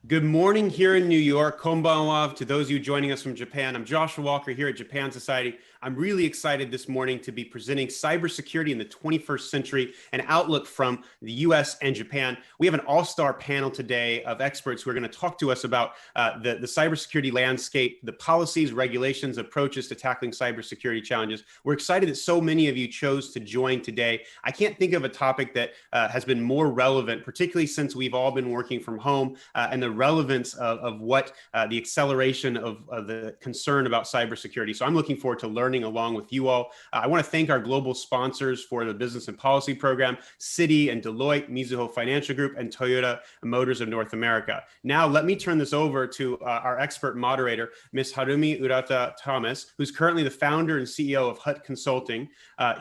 Good morning here in New York. Konbanwa to those of you joining us from Japan. I'm Joshua Walker here at Japan Society. I'm really excited this morning to be presenting cybersecurity in the 21st century, an outlook from the US and Japan. We have an all-star panel today of experts who are going to talk to us about the cybersecurity landscape, the policies, regulations, approaches to tackling cybersecurity challenges. We're excited that so many of you chose to join today. I can't think of a topic that has been more relevant, particularly since we've all been working from home and the relevance of what the acceleration of the concern about cybersecurity. So I'm looking forward to learning along with you all. I want to thank our global sponsors for the Business and Policy Program, Citi and Deloitte, Mizuho Financial Group, and Toyota Motors of North America. Now, let me turn this over to our expert moderator, Ms. Harumi Urata Thomas, who's currently the founder and CEO of Hut Consulting.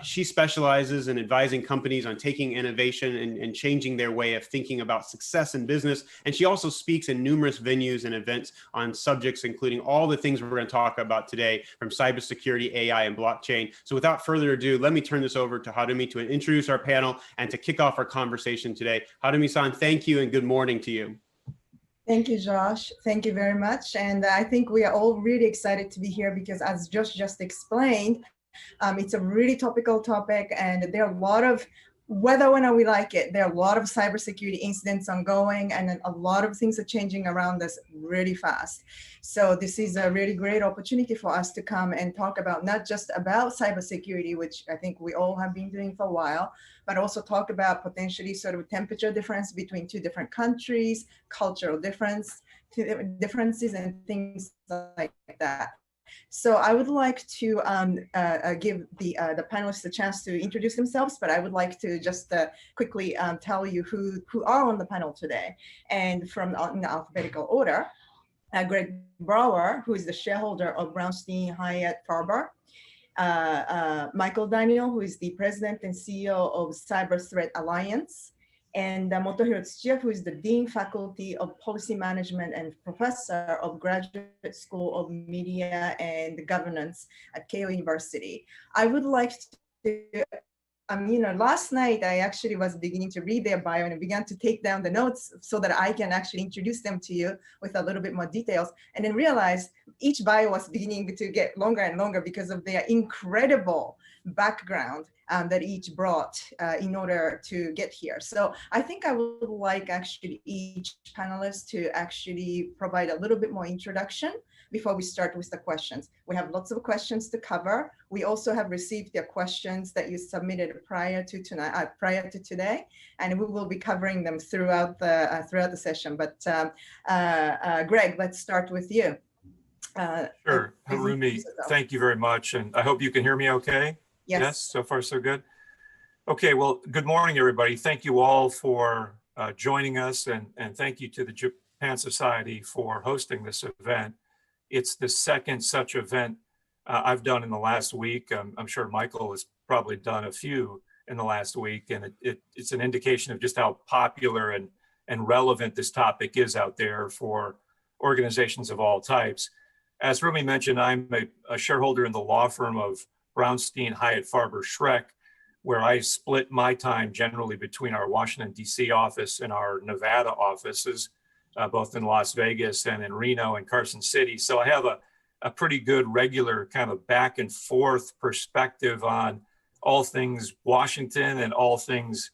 She specializes in advising companies on taking innovation and changing their way of thinking about success in business. And she also speaks in numerous venues and events on subjects, including all the things we're going to talk about today, from cybersecurity, AI, and blockchain. So without further ado, let me turn this over to Harumi to introduce our panel and to kick off our conversation today. Harumi-san, thank you and good morning to you. Thank you, Josh. Thank you very much. And I think we are all really excited to be here because, as Josh just explained, it's a really topical topic, and there are a lot of, whether or not we like it, there are a lot of cybersecurity incidents ongoing, and a lot of things are changing around us really fast. So this is a really great opportunity for us to come and talk about not just about cybersecurity, which I think we all have been doing for a while, but also talk about potentially sort of temperature difference between two different countries, cultural differences, and things like that. So I would like to give the panelists a chance to introduce themselves, but I would like to just quickly tell you who are on the panel today. And in the alphabetical order, Greg Brower, who is the shareholder of Brownstein Hyatt Farber, Michael Daniel, who is the president and CEO of Cyber Threat Alliance, and Motohiro Tsuchiya, who is the Dean Faculty of Policy Management and Professor of Graduate School of Media and Governance at Keio University. I would like to, last night I actually was beginning to read their bio and I began to take down the notes so that I can actually introduce them to you with a little bit more details, and then realized each bio was beginning to get longer and longer because of their incredible background that each brought in order to get here. So I think I would like actually each panelist to actually provide a little bit more introduction before we start with the questions. We have lots of questions to cover. We also have received the questions that you submitted prior to today, and we will be covering them throughout the session. But Greg, let's start with you. Sure, Harumi, thank you very much, and I hope you can hear me okay. Yes, so far so good. Okay, well, good morning, everybody. Thank you all for joining us, and thank you to the Japan Society for hosting this event. It's the second such event I've done in the last week. I'm sure Michael has probably done a few in the last week, and it's an indication of just how popular and relevant this topic is out there for organizations of all types. As Rumi mentioned, I'm a shareholder in the law firm of Brownstein Hyatt Farber Schreck, where I split my time generally between our Washington, D.C. office and our Nevada offices, both in Las Vegas and in Reno and Carson City. So I have a pretty good regular kind of back and forth perspective on all things Washington and all things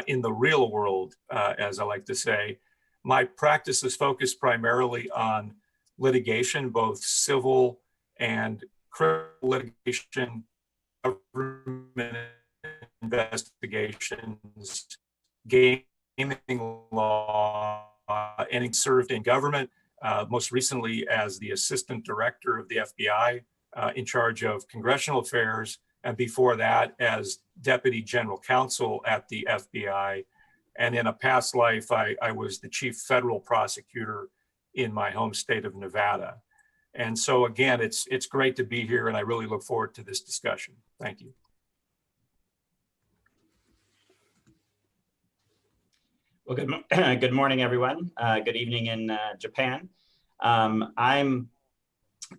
in the real world, as I like to say. My practice is focused primarily on litigation, both civil and criminal litigation, government investigations, gaming law, and served in government, most recently as the assistant director of the FBI in charge of congressional affairs, and before that as deputy general counsel at the FBI. And in a past life, I was the chief federal prosecutor in my home state of Nevada. And so again, it's great to be here, and I really look forward to this discussion. Thank you. Well, good morning, everyone. Good evening in Japan. I'm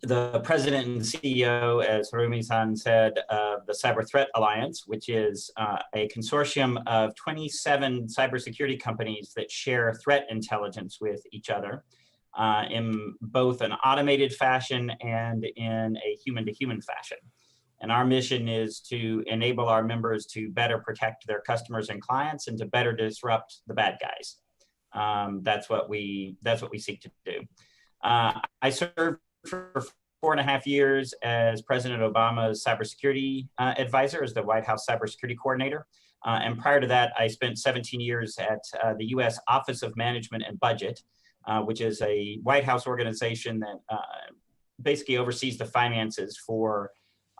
the president and CEO, as Harumi-san said, of the Cyber Threat Alliance, which is a consortium of 27 cybersecurity companies that share threat intelligence with each other in both an automated fashion and in a human-to-human fashion. And our mission is to enable our members to better protect their customers and clients and to better disrupt the bad guys. That's what we seek to do. I served for 4.5 years as President Obama's cybersecurity advisor, as the White House cybersecurity coordinator. And prior to that, I spent 17 years at the US Office of Management and Budget, which is a White House organization that basically oversees the finances for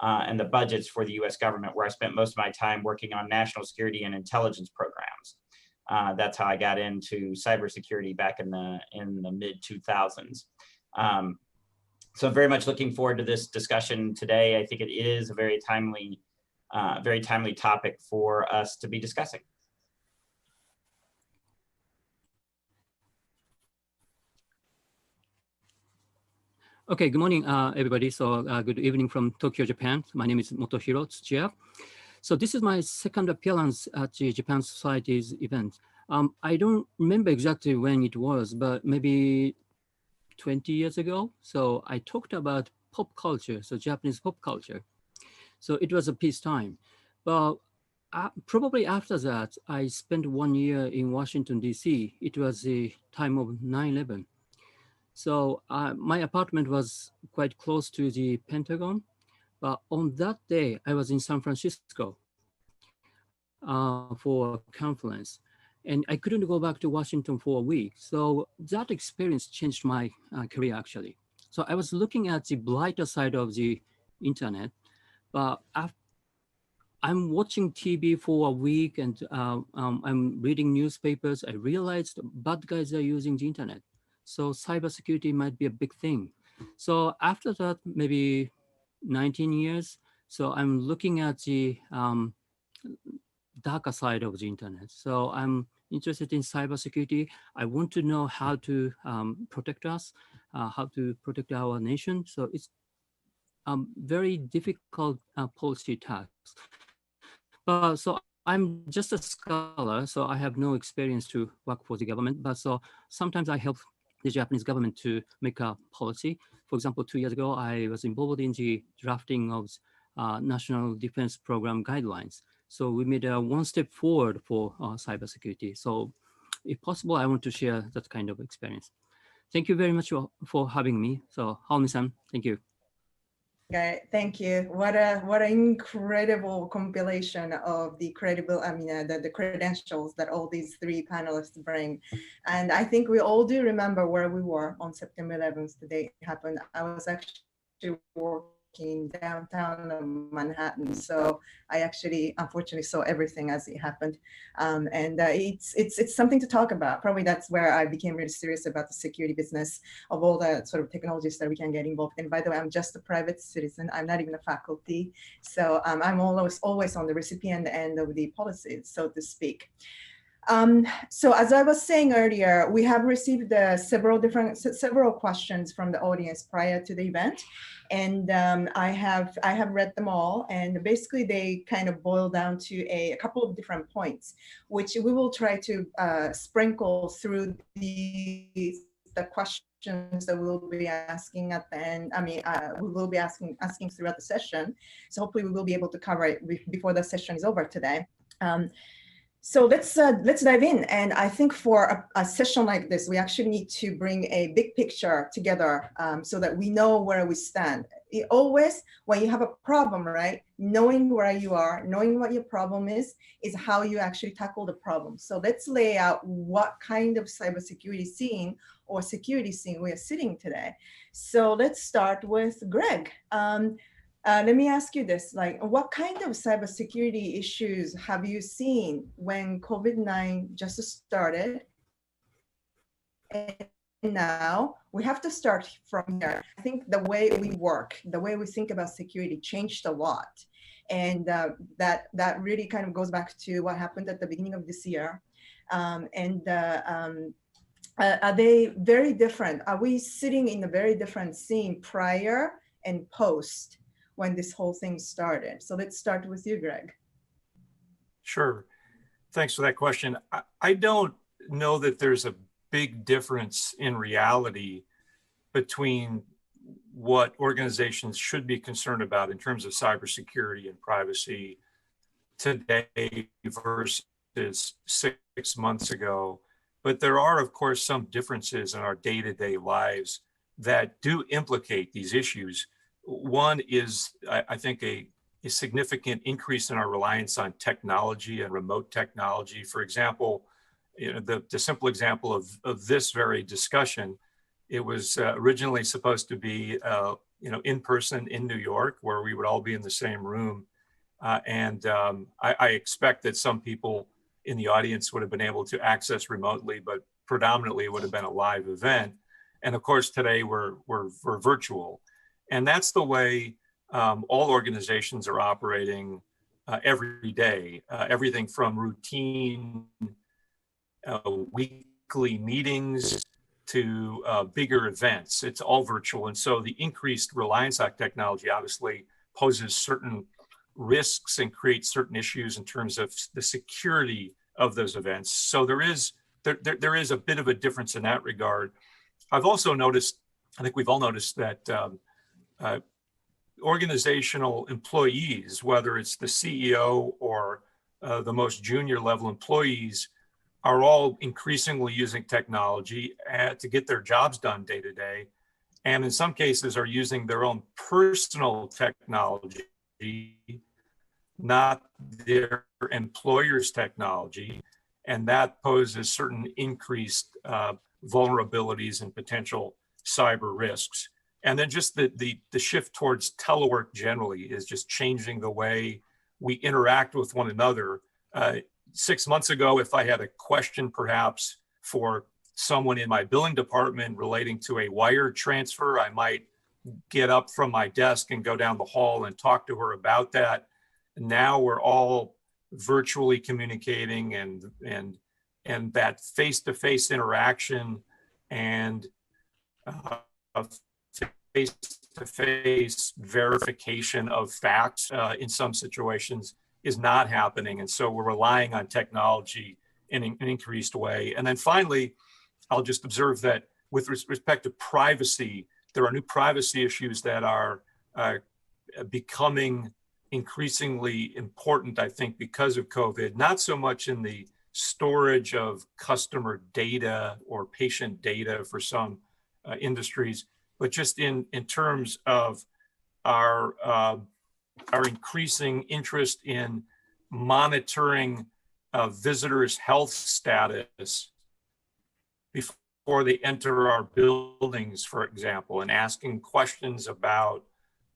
and the budgets for the US government, where I spent most of my time working on national security and intelligence programs. That's how I got into cybersecurity back in the mid-2000s. So I'm very much looking forward to this discussion today. I think it is a very timely topic for us to be discussing. Okay, good morning, everybody. So good evening from Tokyo, Japan. My name is Motohiro Tsuchiya. So this is my second appearance at the Japan Society's event. I don't remember exactly when it was, but maybe 20 years ago. So I talked about pop culture, so Japanese pop culture. So it was a peacetime. But probably after that, I spent 1 year in Washington, DC. It was the time of 9/11. So my apartment was quite close to the Pentagon. But on that day, I was in San Francisco for a conference. And I couldn't go back to Washington for a week. So that experience changed my career, actually. So I was looking at the brighter side of the internet, but I'm watching TV for a week and I'm reading newspapers. I realized bad guys are using the internet. So cybersecurity might be a big thing. So after that, maybe 19 years, so I'm looking at the darker side of the internet. So I'm interested in cybersecurity. I want to know how to protect us, how to protect our nation. So it's very difficult policy task. But so I'm just a scholar, so I have no experience to work for the government. But so sometimes I help the Japanese government to make a policy. For example, 2 years ago, I was involved in the drafting of National Defense Program guidelines. So we made a one step forward for cybersecurity. So if possible, I want to share that kind of experience. Thank you very much for having me. So Harumi-san, thank you. Okay, thank you. What an incredible compilation of the the credentials that all these three panelists bring. And I think we all do remember where we were on September 11th, the day it happened. I was actually working downtown Manhattan. So I actually, unfortunately, saw everything as it happened. It's something to talk about. Probably that's where I became really serious about the security business of all the sort of technologies that we can get involved in. By the way, I'm just a private citizen. I'm not even a faculty. So I'm always on the recipient end of the policies, so to speak. So as I was saying earlier, we have received several questions from the audience prior to the event, and I have read them all, and basically they kind of boil down to a couple of different points, which we will try to sprinkle through the questions that we'll be asking at the end. We will be asking throughout the session. So hopefully we will be able to cover it before the session is over today. So let's dive in. And I think for a session like this, we actually need to bring a big picture together so that we know where we stand. Always, when you have a problem, right, knowing where you are, knowing what your problem is how you actually tackle the problem. So let's lay out what kind of cybersecurity scene or security scene we are sitting today. So let's start with Greg. Let me ask you this, like, what kind of cybersecurity issues have you seen when COVID-19 just started? And now we have to start from here. I think the way we work, the way we think about security changed a lot. And that really kind of goes back to what happened at the beginning of this year. are they very different? Are we sitting in a very different scene prior and post when this whole thing started? So let's start with you, Greg. Sure. Thanks for that question. I don't know that there's a big difference in reality between what organizations should be concerned about in terms of cybersecurity and privacy today versus 6 months ago. But there are, of course, some differences in our day-to-day lives that do implicate these issues. One is, I think, a significant increase in our reliance on technology and remote technology. For example, the simple example of this very discussion, it was originally supposed to be in person in New York, where we would all be in the same room. I expect that some people in the audience would have been able to access remotely, but predominantly it would have been a live event. And of course, today we're virtual. And that's the way all organizations are operating every day. Everything from routine weekly meetings to bigger events. It's all virtual. And so the increased reliance on technology obviously poses certain risks and creates certain issues in terms of the security of those events. So there is a bit of a difference in that regard. I've also noticed, I think we've all noticed that organizational employees, whether it's the CEO or the most junior level employees, are all increasingly using technology to get their jobs done day to day. And in some cases are using their own personal technology, not their employer's technology. And that poses certain increased vulnerabilities and potential cyber risks. And then just the shift towards telework generally is just changing the way we interact with one another. 6 months ago, if I had a question perhaps for someone in my billing department relating to a wire transfer, I might get up from my desk and go down the hall and talk to her about that. Now we're all virtually communicating, and that face-to-face interaction and face-to-face verification of facts in some situations is not happening. And so we're relying on technology in an increased way. And then finally, I'll just observe that with respect to privacy, there are new privacy issues that are becoming increasingly important, I think, because of COVID, not so much in the storage of customer data or patient data for some industries, but just in terms of our increasing interest in monitoring visitors' health status before they enter our buildings, for example, and asking questions about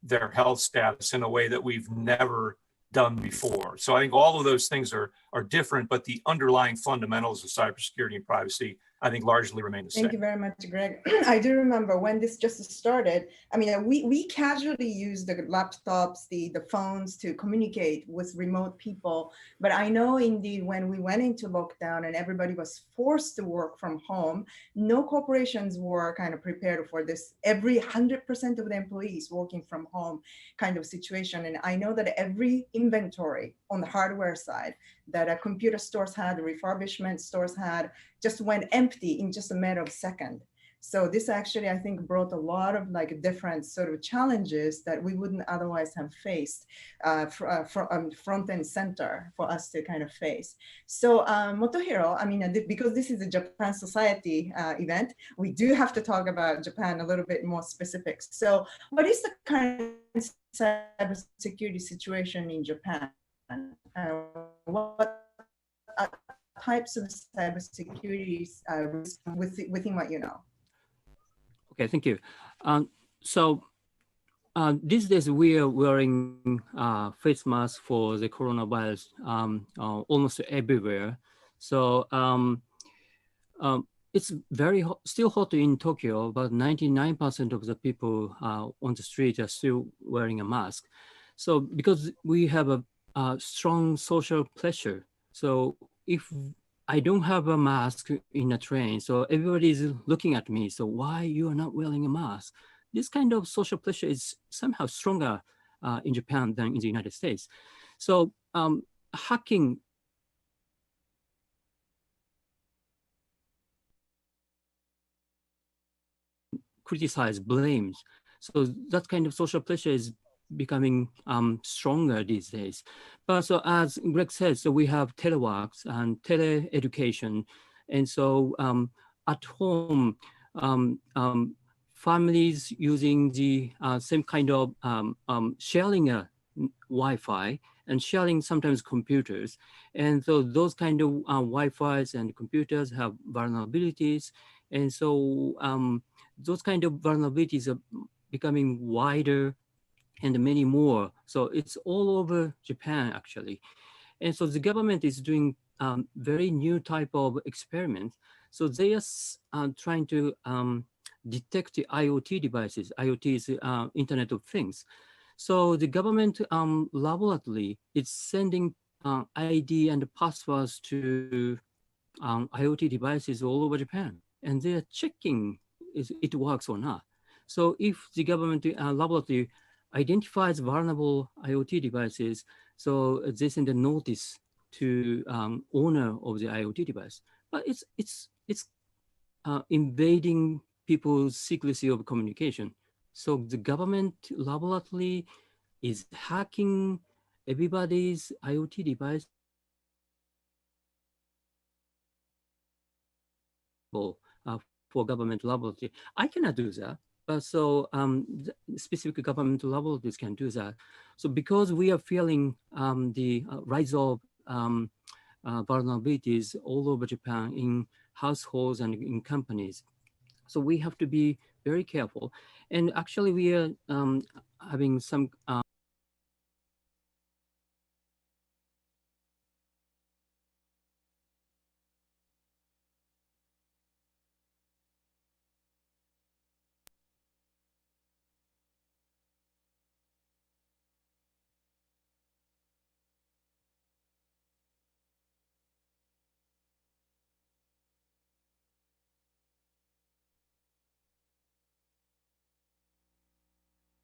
their health status in a way that we've never done before. So I think all of those things are different, but the underlying fundamentals of cybersecurity and privacy, I think, largely remain the same. Thank you very much, Greg. I do remember when this just started, I mean, we casually use the laptops, the phones to communicate with remote people. But I know indeed when we went into lockdown and everybody was forced to work from home, no corporations were kind of prepared for this. Every 100% of the employees working from home kind of situation. And I know that every inventory on the hardware side that computer stores had, refurbishment stores had, just went empty in just a matter of seconds. So this actually, I think, brought a lot of like different sort of challenges that we wouldn't otherwise have faced front and center for us to kind of face. So Motohiro, I mean, because this is a Japan Society event, we do have to talk about Japan a little bit more specifics. So what is the current cybersecurity situation in Japan? What types of cybersecurity risks within what you know? Okay, thank you. These days we are wearing face masks for the coronavirus almost everywhere. So it's still hot in Tokyo. About 99% of the people on the street are still wearing a mask. So because we have a strong social pressure, so if I don't have a mask in a train, so everybody's looking at me. So why you are not wearing a mask? This kind of social pressure is somehow stronger in Japan than in the United States. So hacking criticize, blames. So that kind of social pressure is becoming stronger these days. But so as Greg said, so we have teleworks and tele-education. And so at home, families using the same kind of sharing a Wi-Fi and sharing sometimes computers. And so those kind of Wi-Fis and computers have vulnerabilities. And so those kind of vulnerabilities are becoming wider and many more. So it's all over Japan, actually. And so the government is doing very new type of experiments. So they are trying to detect the IoT devices. IoT is Internet of Things. So the government laboratory is sending ID and passwords to IoT devices all over Japan, and they are checking if it works or not. So if the government laboratory identifies vulnerable IoT devices, so they send a notice to owner of the IoT device. But it's invading people's secrecy of communication. So the government laboratory is hacking everybody's IoT device for government laboratory. I cannot do that. But so specific government laboratories can do that. So because we are feeling the rise of vulnerabilities all over Japan in households and in companies, so we have to be very careful. And actually we are having some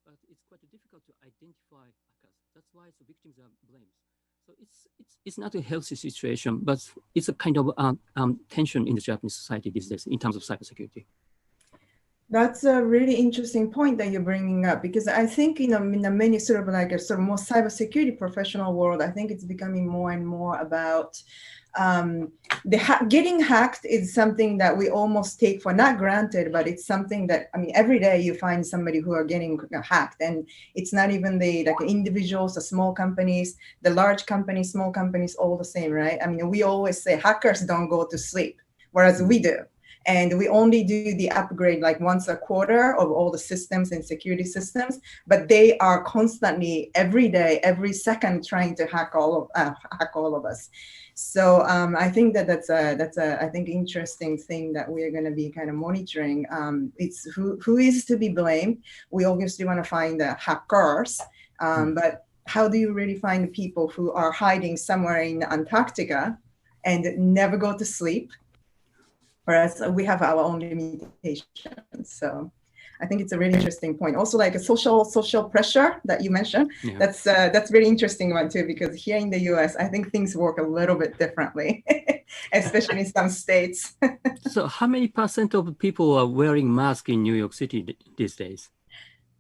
but it's quite difficult to identify hackers. That's why the victims are blamed. So it's not a healthy situation, but it's a kind of tension in the Japanese society these days in terms of cybersecurity. That's a really interesting point that you're bringing up, because I think, in the many sort of like a sort of more cybersecurity professional world, I think it's becoming more and more about getting hacked is something that we almost take for not granted, but it's something that, I mean, every day you find somebody who are getting hacked, and it's not even the like individuals, the small companies, the large companies, small companies, all the same, right? I mean, we always say hackers don't go to sleep, whereas we do. And we only do the upgrade like once a quarter of all the systems and security systems, but they are constantly, every day, every second, trying to hack all of us. So I think that's a I think interesting thing that we are going to be kind of monitoring. It's who is to be blamed. We obviously want to find the hackers, but how do you really find the people who are hiding somewhere in Antarctica and never go to sleep? Whereas we have our own limitations. So I think it's a really interesting point. Also, like a social pressure that you mentioned, yeah. That's really interesting one too, because here in the US, I think things work a little bit differently, especially in some states. So how many % of people are wearing masks in New York City these days?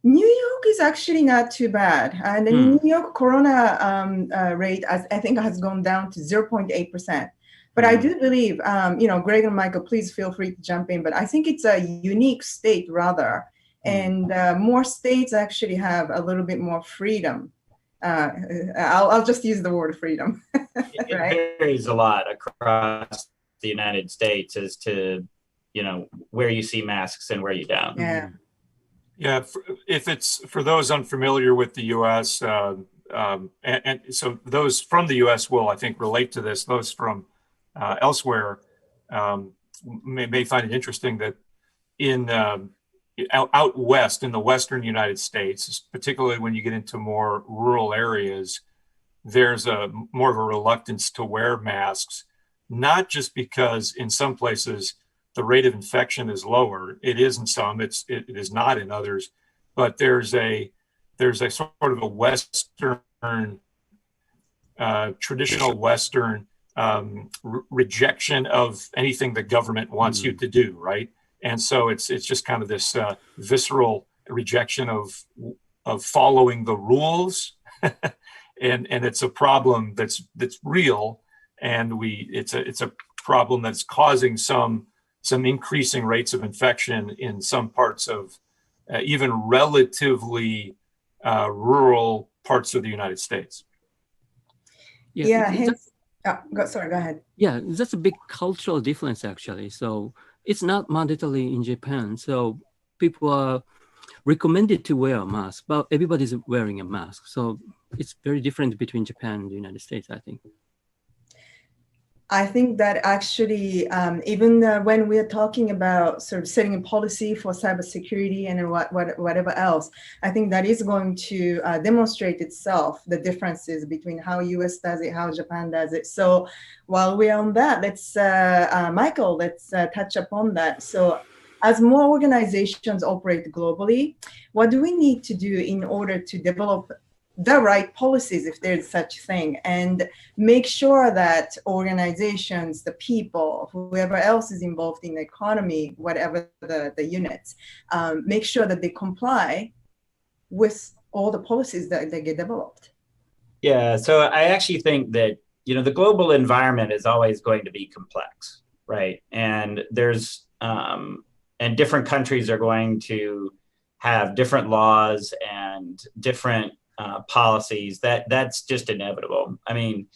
New York is actually not too bad. And the New York corona rate, I think, has gone down to 0.8%. But I do believe, Greg and Michael, please feel free to jump in, but I think it's a unique state rather. And more states actually have a little bit more freedom. I'll just use the word freedom. Right? It varies a lot across the United States as to, where you see masks and where you don't. Yeah. Yeah, if it's for those unfamiliar with the U.S., and so those from the U.S. will, I think, relate to this. Those from elsewhere may find it interesting that in out west in the western United States, particularly when you get into more rural areas, there's more of a reluctance to wear masks not just because in some places the rate of infection is lower. It is in some, it is not in others, but there's a sort of a Western, traditional Western rejection of anything the government wants you to do, right? And so it's just kind of this visceral rejection of following the rules, and it's a problem that's real, and it's a problem that's causing some increasing rates of infection in some parts of even relatively rural parts of the United States. Yeah. Hence, sorry, go ahead. Yeah, that's a big cultural difference actually. So it's not mandatory in Japan. So people are recommended to wear a mask, but everybody's wearing a mask. So it's very different between Japan and the United States, I think. I think that actually, even when we're talking about sort of setting a policy for cybersecurity and whatever else, I think that is going to demonstrate itself, the differences between how US does it, how Japan does it. So while we're on that, Michael, let's touch upon that. So as more organizations operate globally, what do we need to do in order to develop the right policies, if there's such thing, and make sure that organizations, the people, whoever else is involved in the economy, whatever the units, make sure that they comply with all the policies that they get developed? Yeah, so I actually think that, the global environment is always going to be complex, right? And and different countries are going to have different laws and different policies. That's just inevitable. I mean,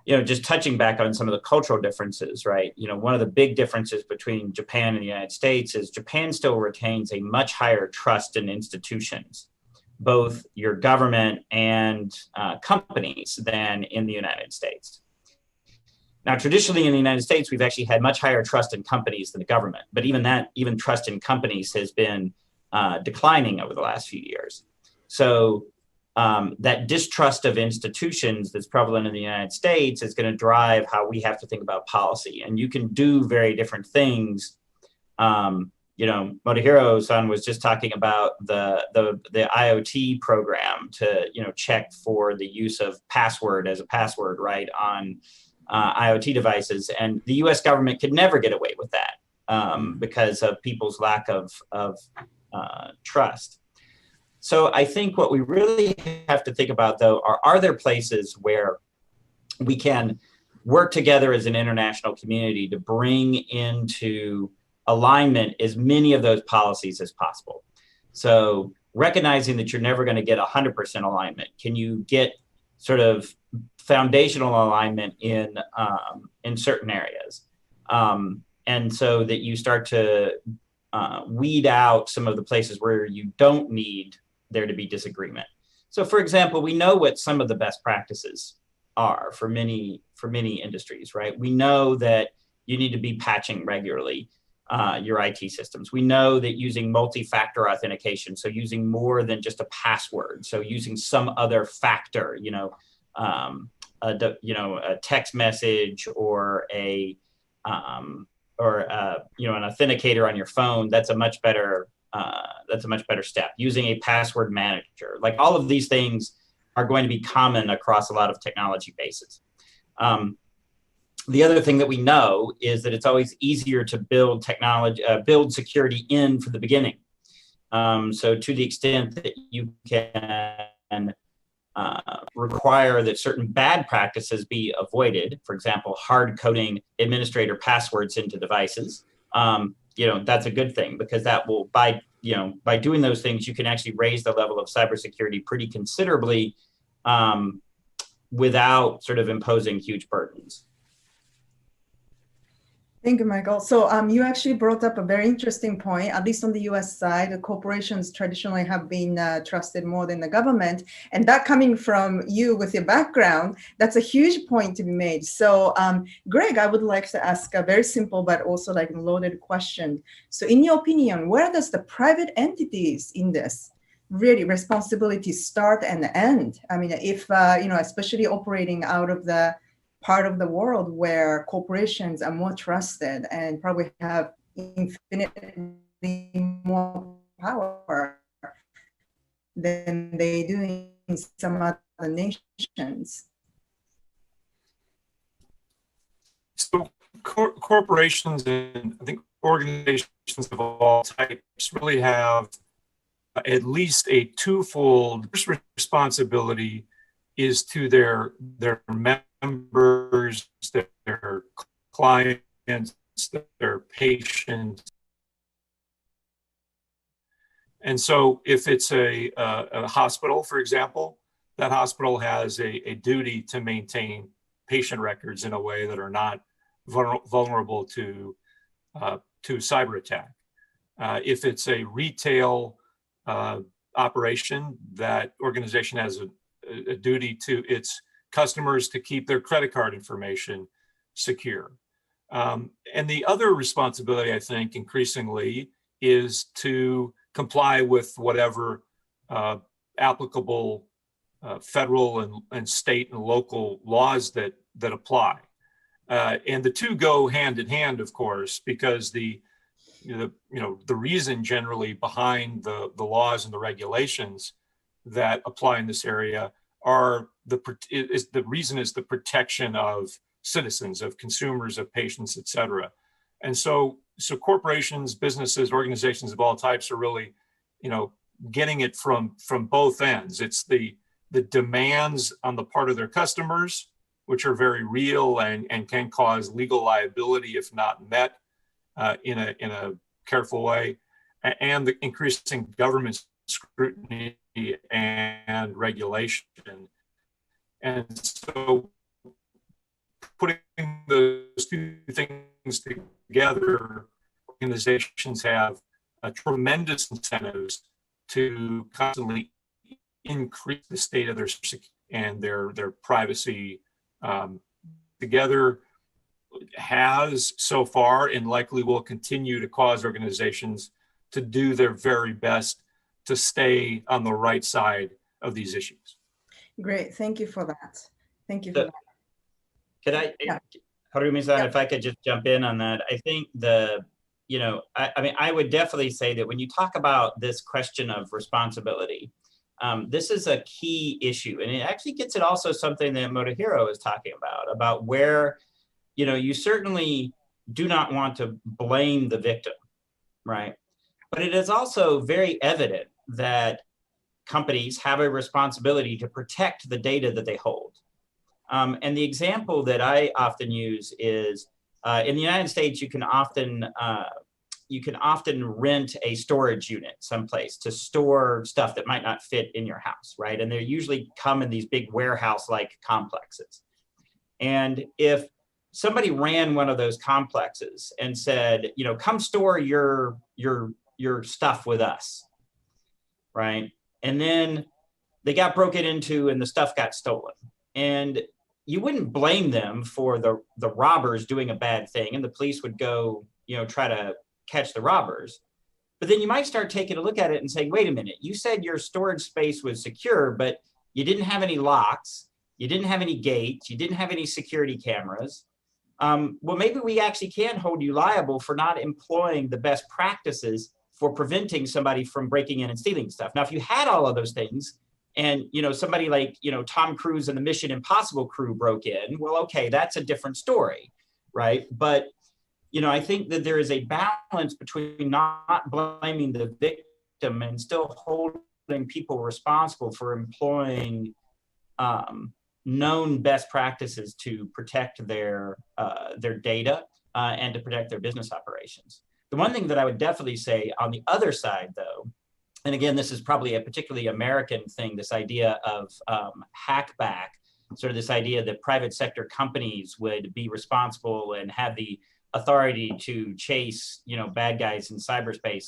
just touching back on some of the cultural differences, right? One of the big differences between Japan and the United States is Japan still retains a much higher trust in institutions, both your government and companies, than in the United States. Now, traditionally in the United States, we've actually had much higher trust in companies than the government, but even trust in companies has been declining over the last few years. So that distrust of institutions that's prevalent in the United States is going to drive how we have to think about policy. And you can do very different things. Motohiro-san was just talking about the IoT program to check for the use of password as a password, right, on IoT devices. And the U.S. government could never get away with that because of people's lack of trust. So I think what we really have to think about, though, are there places where we can work together as an international community to bring into alignment as many of those policies as possible? So recognizing that you're never going to get 100% alignment, can you get sort of foundational alignment in certain areas? And so that you start to weed out some of the places where you don't need there to be disagreement. So for example, we know what some of the best practices are for many industries, right? We know that you need to be patching regularly your IT systems. We know that using multi-factor authentication, so using more than just a password, so using some other factor, a text message or an authenticator on your phone, that's a much better step. Using a password manager, like all of these things are going to be common across a lot of technology bases. The other thing that we know is that it's always easier to build security in from the beginning. So to the extent that you can require that certain bad practices be avoided, for example, hard coding administrator passwords into devices, that's a good thing, because that will, by doing those things, you can actually raise the level of cybersecurity pretty considerably without sort of imposing huge burdens. Thank you, Michael. So you actually brought up a very interesting point. At least on the US side, the corporations traditionally have been trusted more than the government. And that coming from you with your background, that's a huge point to be made. So Greg, I would like to ask a very simple but also like loaded question. So in your opinion, where does the private entities in this really responsibility start and end? I mean, if, especially operating out of the part of the world where corporations are more trusted and probably have infinitely more power than they do in some other nations. So corporations and I think organizations of all types really have at least a twofold responsibility is to their members, their clients, their patients. And so if it's a hospital, for example, that hospital has a duty to maintain patient records in a way that are not vulnerable to cyber attack. If it's a retail operation, that organization has a duty to its customers to keep their credit card information secure. And the other responsibility, I think, increasingly is to comply with whatever applicable federal and state and local laws that apply. And the two go hand in hand, of course, because the reason generally behind the laws and the regulations that apply in this area are the reason is the protection of citizens, of consumers, of patients, et cetera. And so corporations, businesses, organizations of all types are really, getting it from both ends. It's the demands on the part of their customers, which are very real and can cause legal liability if not met in a careful way, and the increasing government scrutiny and regulation. And so putting those two things together, organizations have tremendous incentives to constantly increase the state of their and their privacy. Together has so far and likely will continue to cause organizations to do their very best to stay on the right side of these issues. Great, thank you for that. Thank you for that. Could I, Harumi-san, if I could just jump in on that. I think I would definitely say that when you talk about this question of responsibility, this is a key issue, and it actually gets at also something that Motohiro is talking about where, you certainly do not want to blame the victim, right? But it is also very evident that companies have a responsibility to protect the data that they hold. And the example that I often use is in the United States, you can often rent a storage unit someplace to store stuff that might not fit in your house, right? And they usually come in these big warehouse-like complexes. And if somebody ran one of those complexes and said, come store your stuff with us, right? And then they got broken into and the stuff got stolen. And you wouldn't blame them for the robbers doing a bad thing, and the police would go, try to catch the robbers. But then you might start taking a look at it and saying, wait a minute, you said your storage space was secure, but you didn't have any locks, you didn't have any gates, you didn't have any security cameras. Well, maybe we actually can hold you liable for not employing the best practices for preventing somebody from breaking in and stealing stuff. Now, if you had all of those things and, somebody like, Tom Cruise and the Mission Impossible crew broke in, well, okay, that's a different story, right? But, I think that there is a balance between not blaming the victim and still holding people responsible for employing known best practices to protect their data and to protect their business operations. The one thing that I would definitely say on the other side, though, and again, this is probably a particularly American thing, this idea of hackback, sort of this idea that private sector companies would be responsible and have the authority to chase, bad guys in cyberspace.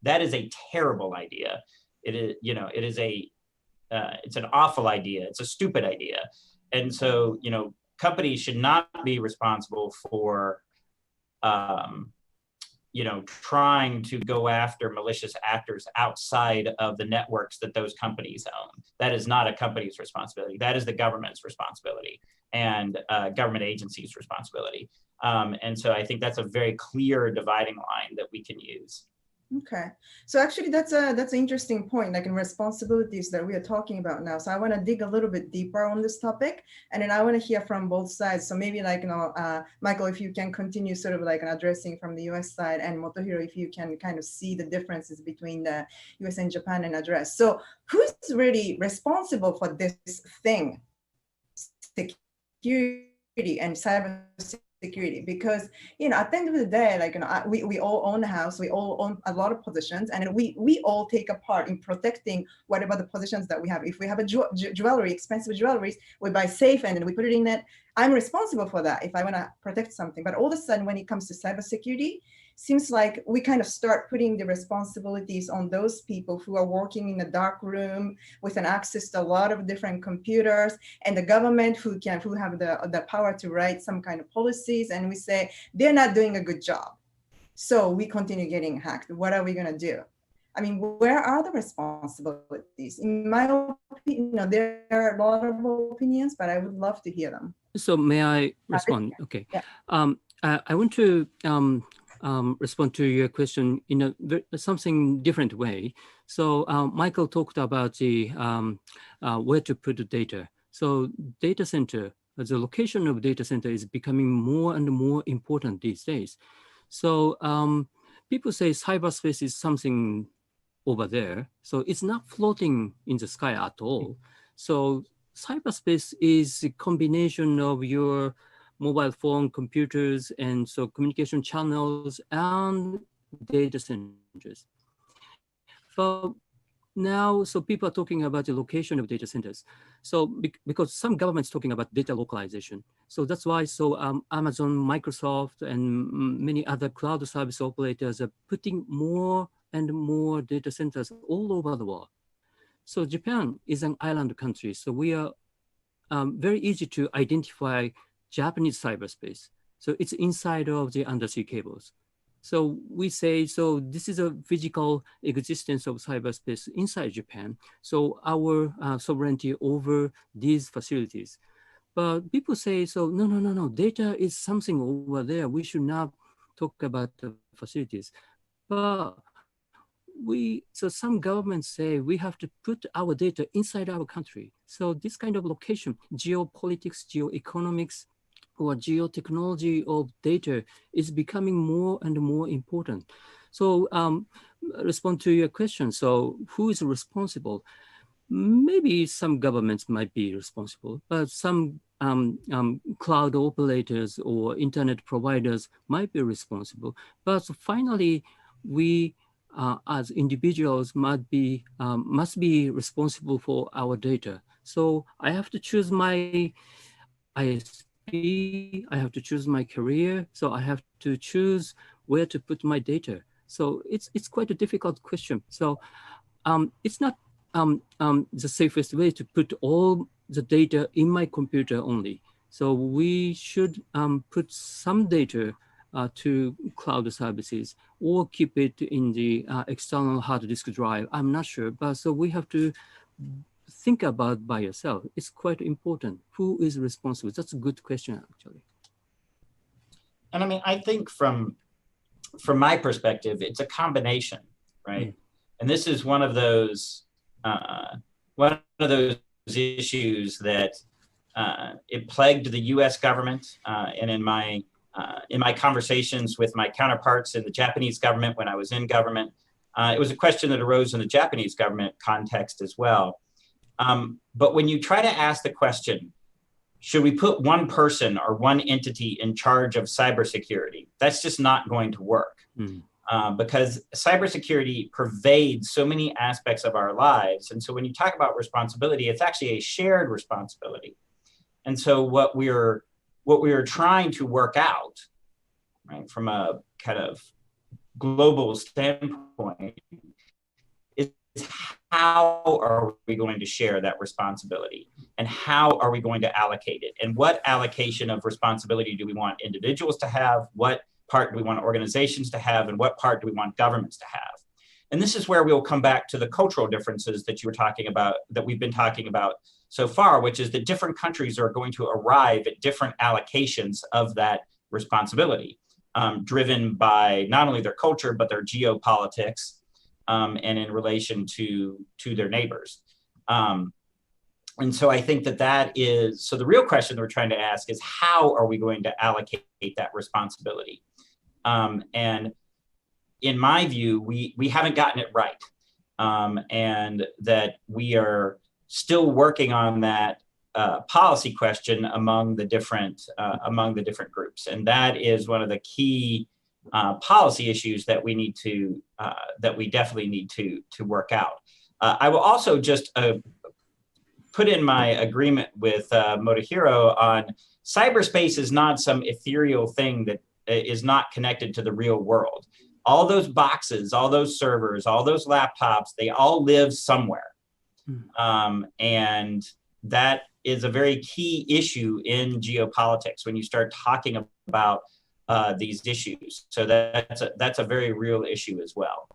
That is a terrible idea. It is, it's an awful idea. It's a stupid idea. And so, companies should not be responsible for trying to go after malicious actors outside of the networks that those companies own. That is not a company's responsibility. That is the government's responsibility and government agencies' responsibility. And so I think that's a very clear dividing line that we can use. Okay, so actually that's an interesting point, like in responsibilities that we are talking about now. So I want to dig a little bit deeper on this topic, and then I want to hear from both sides. So maybe Michael, if you can continue sort of like addressing from the US side, and Motohiro, if you can kind of see the differences between the US and Japan and address. So who's really responsible for this thing, security and cybersecurity? Because at the end of the day, we all own a house, we all own a lot of positions, and we all take a part in protecting whatever the positions that we have. If we have a jewelry, expensive jewelry, we buy safe and we put it in it. I'm responsible for that if I want to protect something. But all of a sudden, when it comes to cybersecurity, seems like we kind of start putting the responsibilities on those people who are working in a dark room with an access to a lot of different computers, and the government who have the power to write some kind of policies, and we say they're not doing a good job, so we continue getting hacked. What are we going to do? I mean, where are the responsibilities? In my opinion, there are a lot of opinions, but I would love to hear them. So may I respond? Okay. Yeah. I want to respond to your question in something different way. So Michael talked about the where to put the data. So data center, the location of data center is becoming more and more important these days. So people say cyberspace is something over there. So it's not floating in the sky at all. So cyberspace is a combination of your mobile phone, computers, and so communication channels and data centers. But now, so people are talking about the location of data centers. So because some governments talking about data localization. So that's why Amazon, Microsoft, and many other cloud service operators are putting more and more data centers all over the world. So Japan is an island country. So we are very easy to identify Japanese cyberspace. So it's inside of the undersea cables. So we say, so this is a physical existence of cyberspace inside Japan. So our sovereignty over these facilities. But people say, so no, data is something over there. We should not talk about the facilities. But so some governments say we have to put our data inside our country. So this kind of location, geopolitics, geoeconomics, or geotechnology of data is becoming more and more important. So respond to your question. So who is responsible? Maybe some governments might be responsible, but some cloud operators or internet providers might be responsible. But finally, we as individuals must be responsible for our data. So I have to choose my ISP, I have to choose my career, so I have to choose where to put my data. So it's quite a difficult question. So it's not the safest way to put all the data in my computer only. So we should put some data to cloud services or keep it in the external hard disk drive. I'm not sure, but so we have to think about by yourself. It's quite important. Who is responsible? That's a good question, actually. And I mean, I think from my perspective, it's a combination, right? And this is one of those issues that it plagued the U.S. government, and in my conversations with my counterparts in the Japanese government when I was in government, it was a question that arose in the Japanese government context as well. But when you try to ask the question, should we put one person or one entity in charge of cybersecurity? That's just not going to work. Because cybersecurity pervades so many aspects of our lives. And so when you talk about responsibility, it's actually a shared responsibility. And so what we're trying to work out, right, from a kind of global standpoint, is how are we going to share that responsibility, and how are we going to allocate it, and what allocation of responsibility do we want individuals to have? What part do we want organizations to have, and what part do we want governments to have? And this is where we'll come back to the cultural differences that you were talking about, that we've been talking about so far, which is that different countries are going to arrive at different allocations of that responsibility, driven by not only their culture, but their geopolitics, and in relation to their neighbors. And so I think that is, so the real question that we're trying to ask is, how are we going to allocate that responsibility? And in my view, we haven't gotten it right. And that we are still working on that policy question among the different groups. And that is one of the key policy issues that we need to, that we definitely need to work out. I will also just put in my agreement with Motohiro on cyberspace is not some ethereal thing that is not connected to the real world. All those boxes, all those servers, all those laptops, they all live somewhere. And that is a very key issue in geopolitics when you start talking about these issues. So that's a very real issue as well.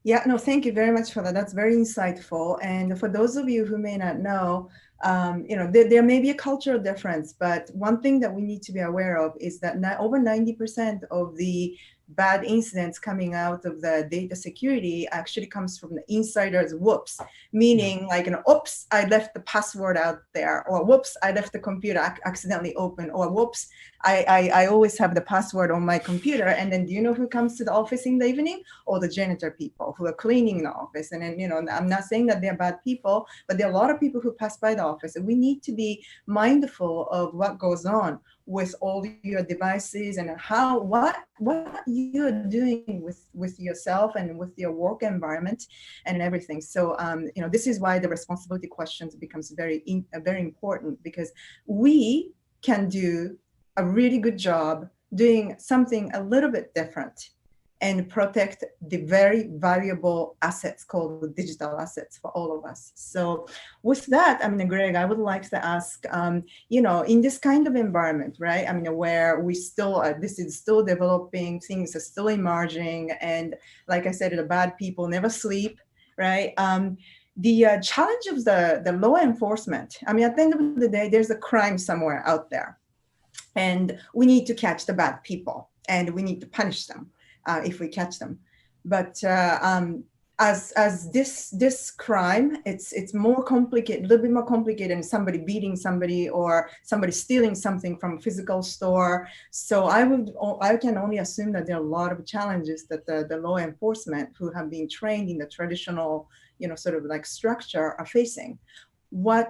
Yeah, no, thank you very much for that. That's very insightful. And for those of you who may not know, there may be a cultural difference, but one thing that we need to be aware of is that over 90% of the bad incidents coming out of the data security actually comes from the insider's whoops, meaning like oops, I left the password out there, or whoops, I left the computer accidentally open, or whoops, I always have the password on my computer. And then do you know who comes to the office in the evening? Or the janitor people who are cleaning the office. And then, I'm not saying that they're bad people, but there are a lot of people who pass by the office, and we need to be mindful of what goes on with all your devices and what you're doing with yourself and with your work environment and everything. So this is why the responsibility questions becomes very important, because we can do a really good job doing something a little bit different and protect the very valuable assets called the digital assets for all of us. So with that, Greg, I would like to ask, in this kind of environment, right? Where we still, this is still developing, things are still emerging. And like I said, the bad people never sleep, right? The challenge of the law enforcement, at the end of the day, there's a crime somewhere out there. And we need to catch the bad people, and we need to punish them if we catch them. But as this crime, it's more complicated, a little bit more complicated than somebody beating somebody or somebody stealing something from a physical store. So I can only assume that there are a lot of challenges that the law enforcement who have been trained in the traditional, sort of like structure are facing. What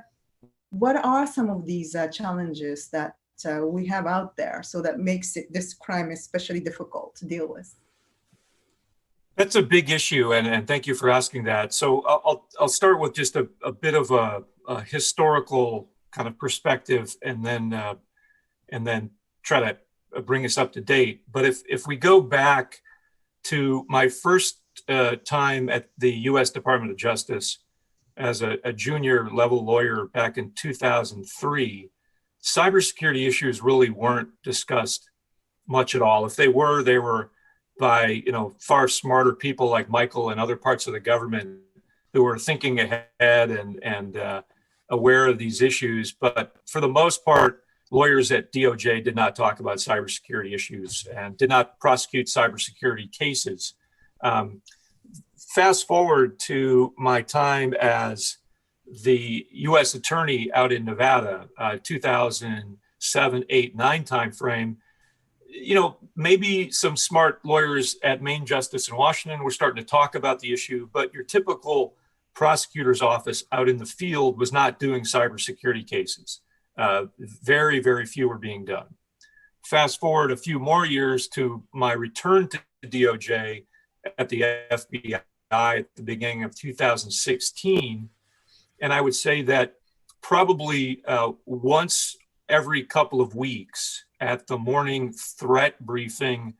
are some of these challenges that we have out there, so that makes this crime especially difficult to deal with? That's a big issue, and thank you for asking that. So I'll start with just a bit of a historical kind of perspective, and then try to bring us up to date. But if we go back to my first time at the U.S. Department of Justice as a junior level lawyer back in 2003, cybersecurity issues really weren't discussed much at all. If they were by far smarter people like Michael and other parts of the government who were thinking ahead and aware of these issues. But for the most part, lawyers at DOJ did not talk about cybersecurity issues and did not prosecute cybersecurity cases. Fast forward to my time as the U.S. attorney out in Nevada, 2007, 8, 9 timeframe. Maybe some smart lawyers at Main Justice in Washington were starting to talk about the issue, but your typical prosecutor's office out in the field was not doing cybersecurity cases. Very, very few were being done. Fast forward a few more years to my return to DOJ at the FBI at the beginning of 2016. And I would say that probably once every couple of weeks at the morning threat briefing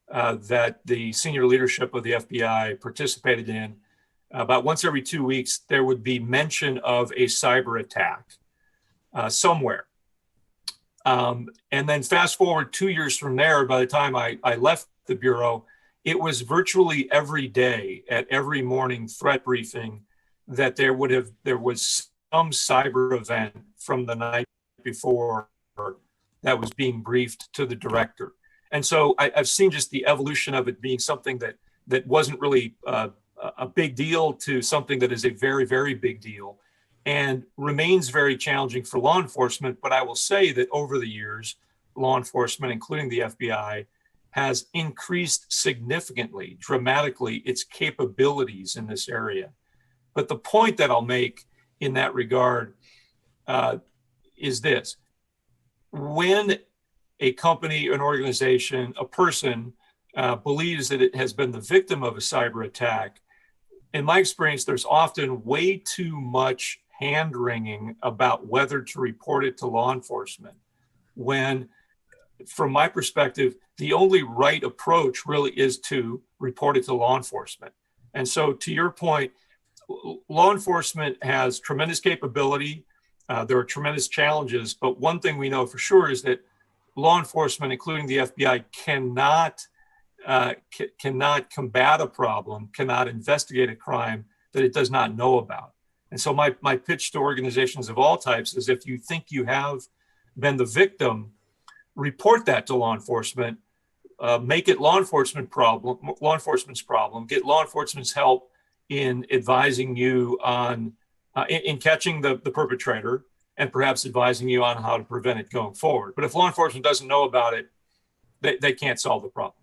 that the senior leadership of the FBI participated in, about once every 2 weeks, there would be mention of a cyber attack somewhere. And then fast forward 2 years from there, by the time I left the Bureau, it was virtually every day at every morning threat briefing that there was some cyber event from the night before that was being briefed to the director. And so I've seen just the evolution of it being something that wasn't really a big deal to something that is a very, very big deal and remains very challenging for law enforcement. But I will say that over the years, law enforcement, including the FBI, has increased significantly, dramatically, its capabilities in this area. But the point that I'll make in that regard is this. When a company, an organization, a person believes that it has been the victim of a cyber attack, in my experience, there's often way too much hand-wringing about whether to report it to law enforcement, when, from my perspective, the only right approach really is to report it to law enforcement. And so, to your point, law enforcement has tremendous capability. There are tremendous challenges, but one thing we know for sure is that law enforcement, including the FBI, cannot combat a problem, cannot investigate a crime that it does not know about. And so my pitch to organizations of all types is, if you think you have been the victim, report that to law enforcement, make it law enforcement's problem, get law enforcement's help in advising you on, in catching the perpetrator, and perhaps advising you on how to prevent it going forward. But if law enforcement doesn't know about it, they can't solve the problem.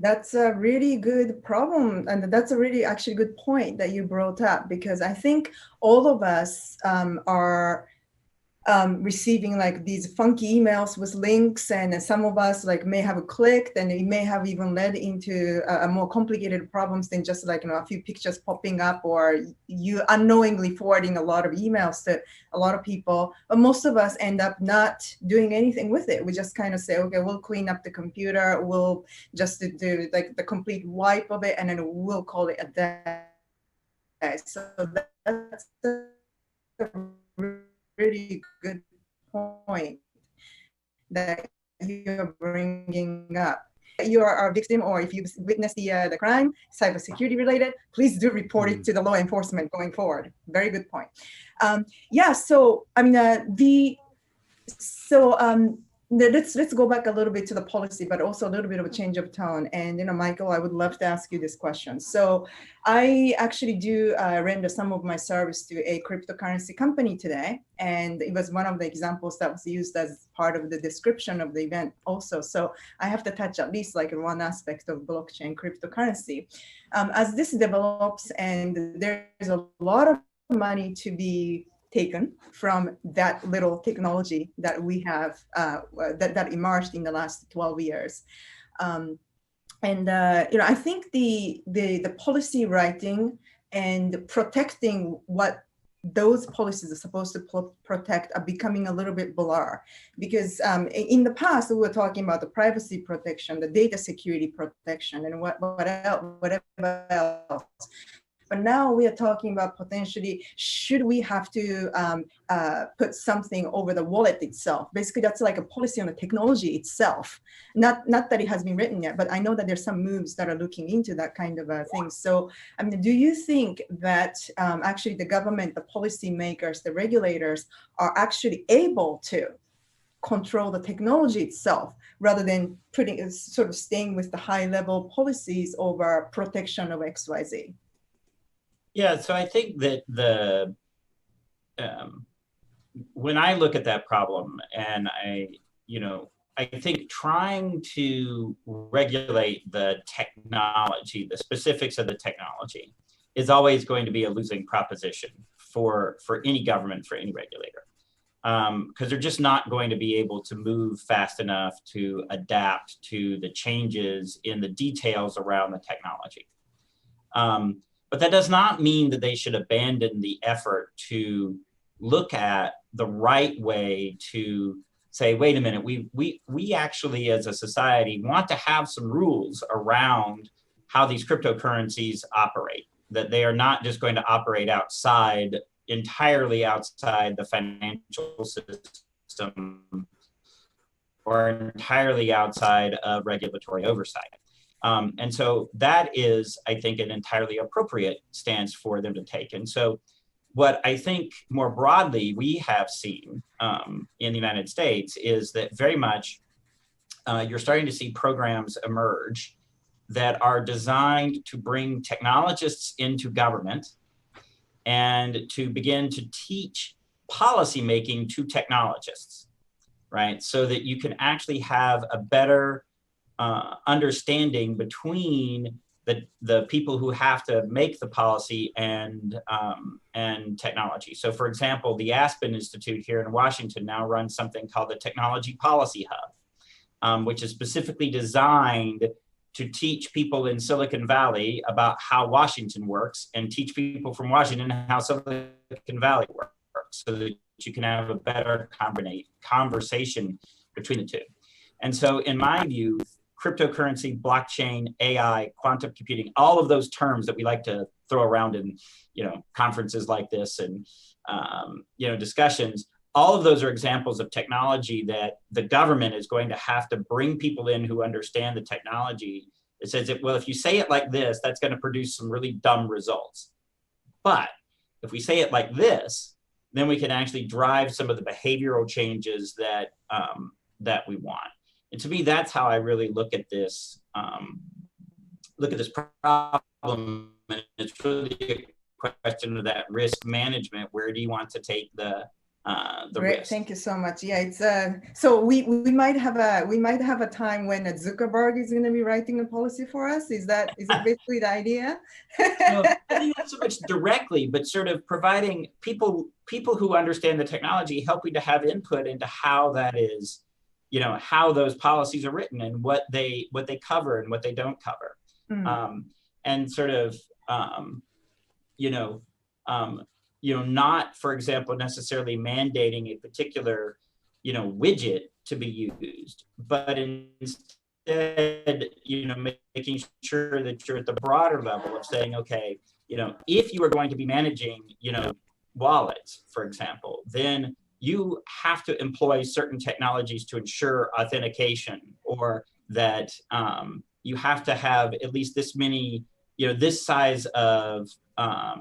That's a really good problem. And that's a really actually good point that you brought up, because I think all of us are receiving like these funky emails with links, and some of us like may have clicked, and it may have even led into a more complicated problems than just like, a few pictures popping up, or you unknowingly forwarding a lot of emails to a lot of people. But most of us end up not doing anything with it. We just kind of say, okay, we'll clean up the computer, we'll just do like the complete wipe of it, and then we'll call it a day. So that's a really good point that you're bringing up. You are a victim, or if you witness the crime, cybersecurity related, please do report it to the law enforcement going forward. Very good point. Yeah. So I mean, let's go back a little bit to the policy, but also a little bit of a change of tone. And Michael, I would love to ask you this question. So I actually do render some of my service to a cryptocurrency company today, and it was one of the examples that was used as part of the description of the event also. So I have to touch at least like one aspect of blockchain cryptocurrency. As this develops, and there's a lot of money to be taken from that little technology that we have that emerged in the last 12 years. I think the policy writing and protecting what those policies are supposed to protect are becoming a little bit blur, because in the past we were talking about the privacy protection, the data security protection, and whatever else. But now we are talking about potentially, should we have to put something over the wallet itself? Basically, that's like a policy on the technology itself. Not that it has been written yet, but I know that there's some moves that are looking into that kind of thing. So, I mean, do you think that actually the government, the policymakers, the regulators are actually able to control the technology itself, rather than sort of staying with the high level policies over protection of XYZ? Yeah, so I think that when I look at that problem, and I think trying to regulate the technology, the specifics of the technology, is always going to be a losing proposition for any government, for any regulator, because they're just not going to be able to move fast enough to adapt to the changes in the details around the technology. But that does not mean that they should abandon the effort to look at the right way to say, wait a minute, we actually as a society want to have some rules around how these cryptocurrencies operate, that they are not just going to operate outside entirely outside the financial system or entirely outside of regulatory oversight. And so that is, I think, an entirely appropriate stance for them to take. And so what I think more broadly we have seen in the United States is that very much you're starting to see programs emerge that are designed to bring technologists into government and to begin to teach policymaking to technologists, right? So that you can actually have a better understanding between the people who have to make the policy and technology. So for example, the Aspen Institute here in Washington now runs something called the Technology Policy Hub, which is specifically designed to teach people in Silicon Valley about how Washington works and teach people from Washington how Silicon Valley works so that you can have a better conversation between the two. And so in my view, cryptocurrency, blockchain, AI, quantum computing, all of those terms that we like to throw around in, conferences like this and, discussions, all of those are examples of technology that the government is going to have to bring people in who understand the technology. It says, well, if you say it like this, that's going to produce some really dumb results. But if we say it like this, then we can actually drive some of the behavioral changes that, that we want. And to me, that's how I really look at this problem. And it's really a question of that risk management. Where do you want to take the Great, risk? thank you so much. Yeah, it's so we might have a time when Zuckerberg is going to be writing a policy for us. Is it basically the idea? No, not so much directly, but sort of providing people who understand the technology, helping to have input into how that is, how those policies are written and what they cover and what they don't cover. And sort of, not, for example, necessarily mandating a particular, widget to be used, but instead, making sure that you're at the broader level of saying, okay, if you are going to be managing, wallets, for example, then you have to employ certain technologies to ensure authentication, or that you have to have at least this many, this size of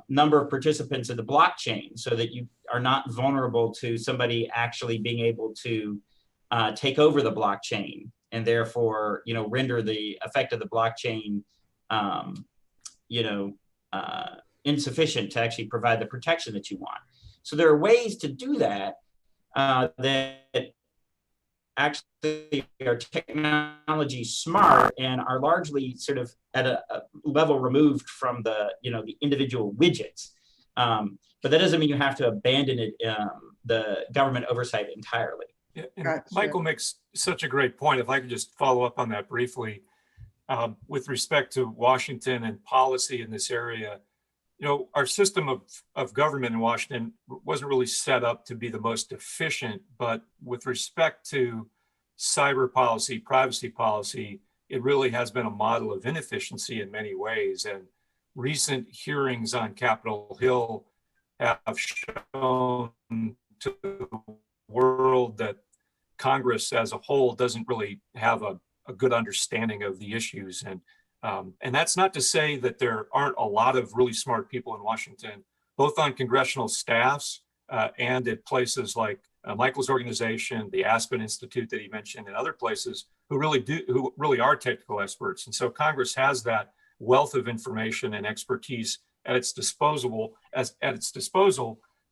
number of participants in the blockchain so that you are not vulnerable to somebody actually being able to take over the blockchain and therefore, render the effect of the blockchain, insufficient to actually provide the protection that you want. So there are ways to do that that actually are technology smart and are largely sort of at a level removed from the, the individual widgets. But that doesn't mean you have to abandon it, the government oversight entirely. Yeah, and Michael makes such a great point. If I could just follow up on that briefly, with respect to Washington and policy in this area, our system of government in Washington wasn't really set up to be the most efficient, but with respect to cyber policy, privacy policy, it really has been a model of inefficiency in many ways. And recent hearings on Capitol Hill have shown to the world that Congress as a whole doesn't really have a good understanding of the issues. And that's not to say that there aren't a lot of really smart people in Washington, both on congressional staffs and at places like Michael's organization, the Aspen Institute that he mentioned, and other places who really are technical experts. And so Congress has that wealth of information and expertise at its disposal,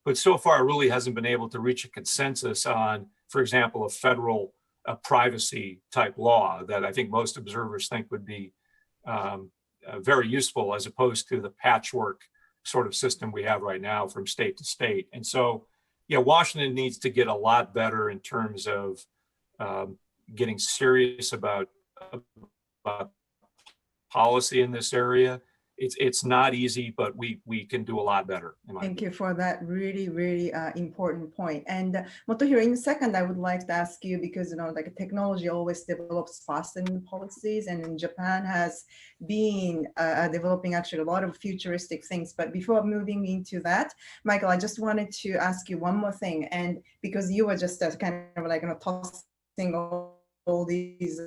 but so far really hasn't been able to reach a consensus on, for example, a federal privacy type law that I think most observers think would be very useful, as opposed to the patchwork sort of system we have right now from state to state. And so, Washington needs to get a lot better in terms of getting serious about policy in this area it's not easy, but we can do a lot better. Thank you for that really, really important point. And Motohiro, in a second, I would like to ask you, because like technology always develops faster than policies, and in Japan has been developing actually a lot of futuristic things. But before moving into that, Michael, I just wanted to ask you one more thing, and because you were just kind of like tossing all these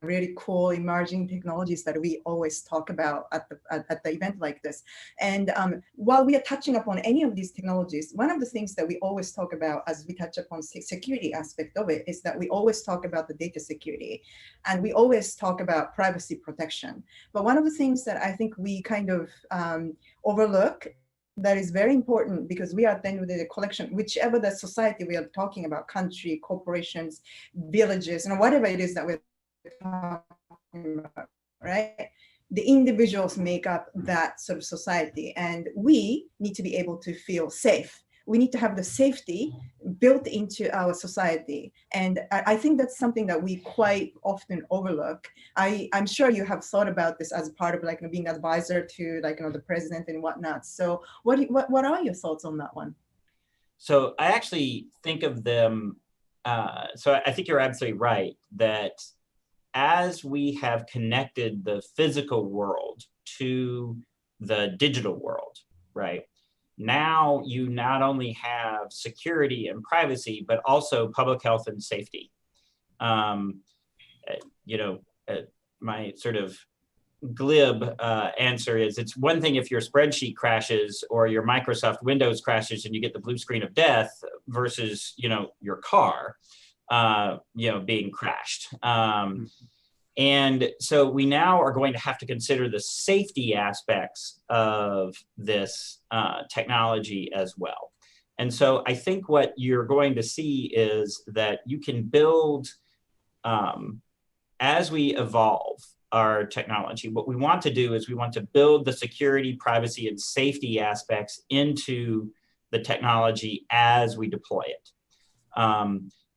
really cool emerging technologies that we always talk about at the event like this. And while we are touching upon any of these technologies, one of the things that we always talk about as we touch upon security aspect of it is that we always talk about the data security, and we always talk about privacy protection. But one of the things that I think we kind of overlook that is very important, because we are then with the collection, whichever the society we are talking about, country, corporations, villages, whatever it is that we're talking about, right? The individuals make up that sort of society, and we need to be able to feel safe. We need to have the safety built into our society. And I think that's something that we quite often overlook. I'm sure you have thought about this as part of like being an advisor to like the president and whatnot. So what are your thoughts on that one? So I actually think of them, so I think you're absolutely right that as we have connected the physical world to the digital world, right? Now you not only have security and privacy, but also public health and safety. My sort of glib answer is, it's one thing if your spreadsheet crashes or your Microsoft Windows crashes and you get the blue screen of death versus, your car, being crashed. And so we now are going to have to consider the safety aspects of this technology as well. And so I think what you're going to see is that you can build, as we evolve our technology, what we want to do is we want to build the security, privacy, and safety aspects into the technology as we deploy it.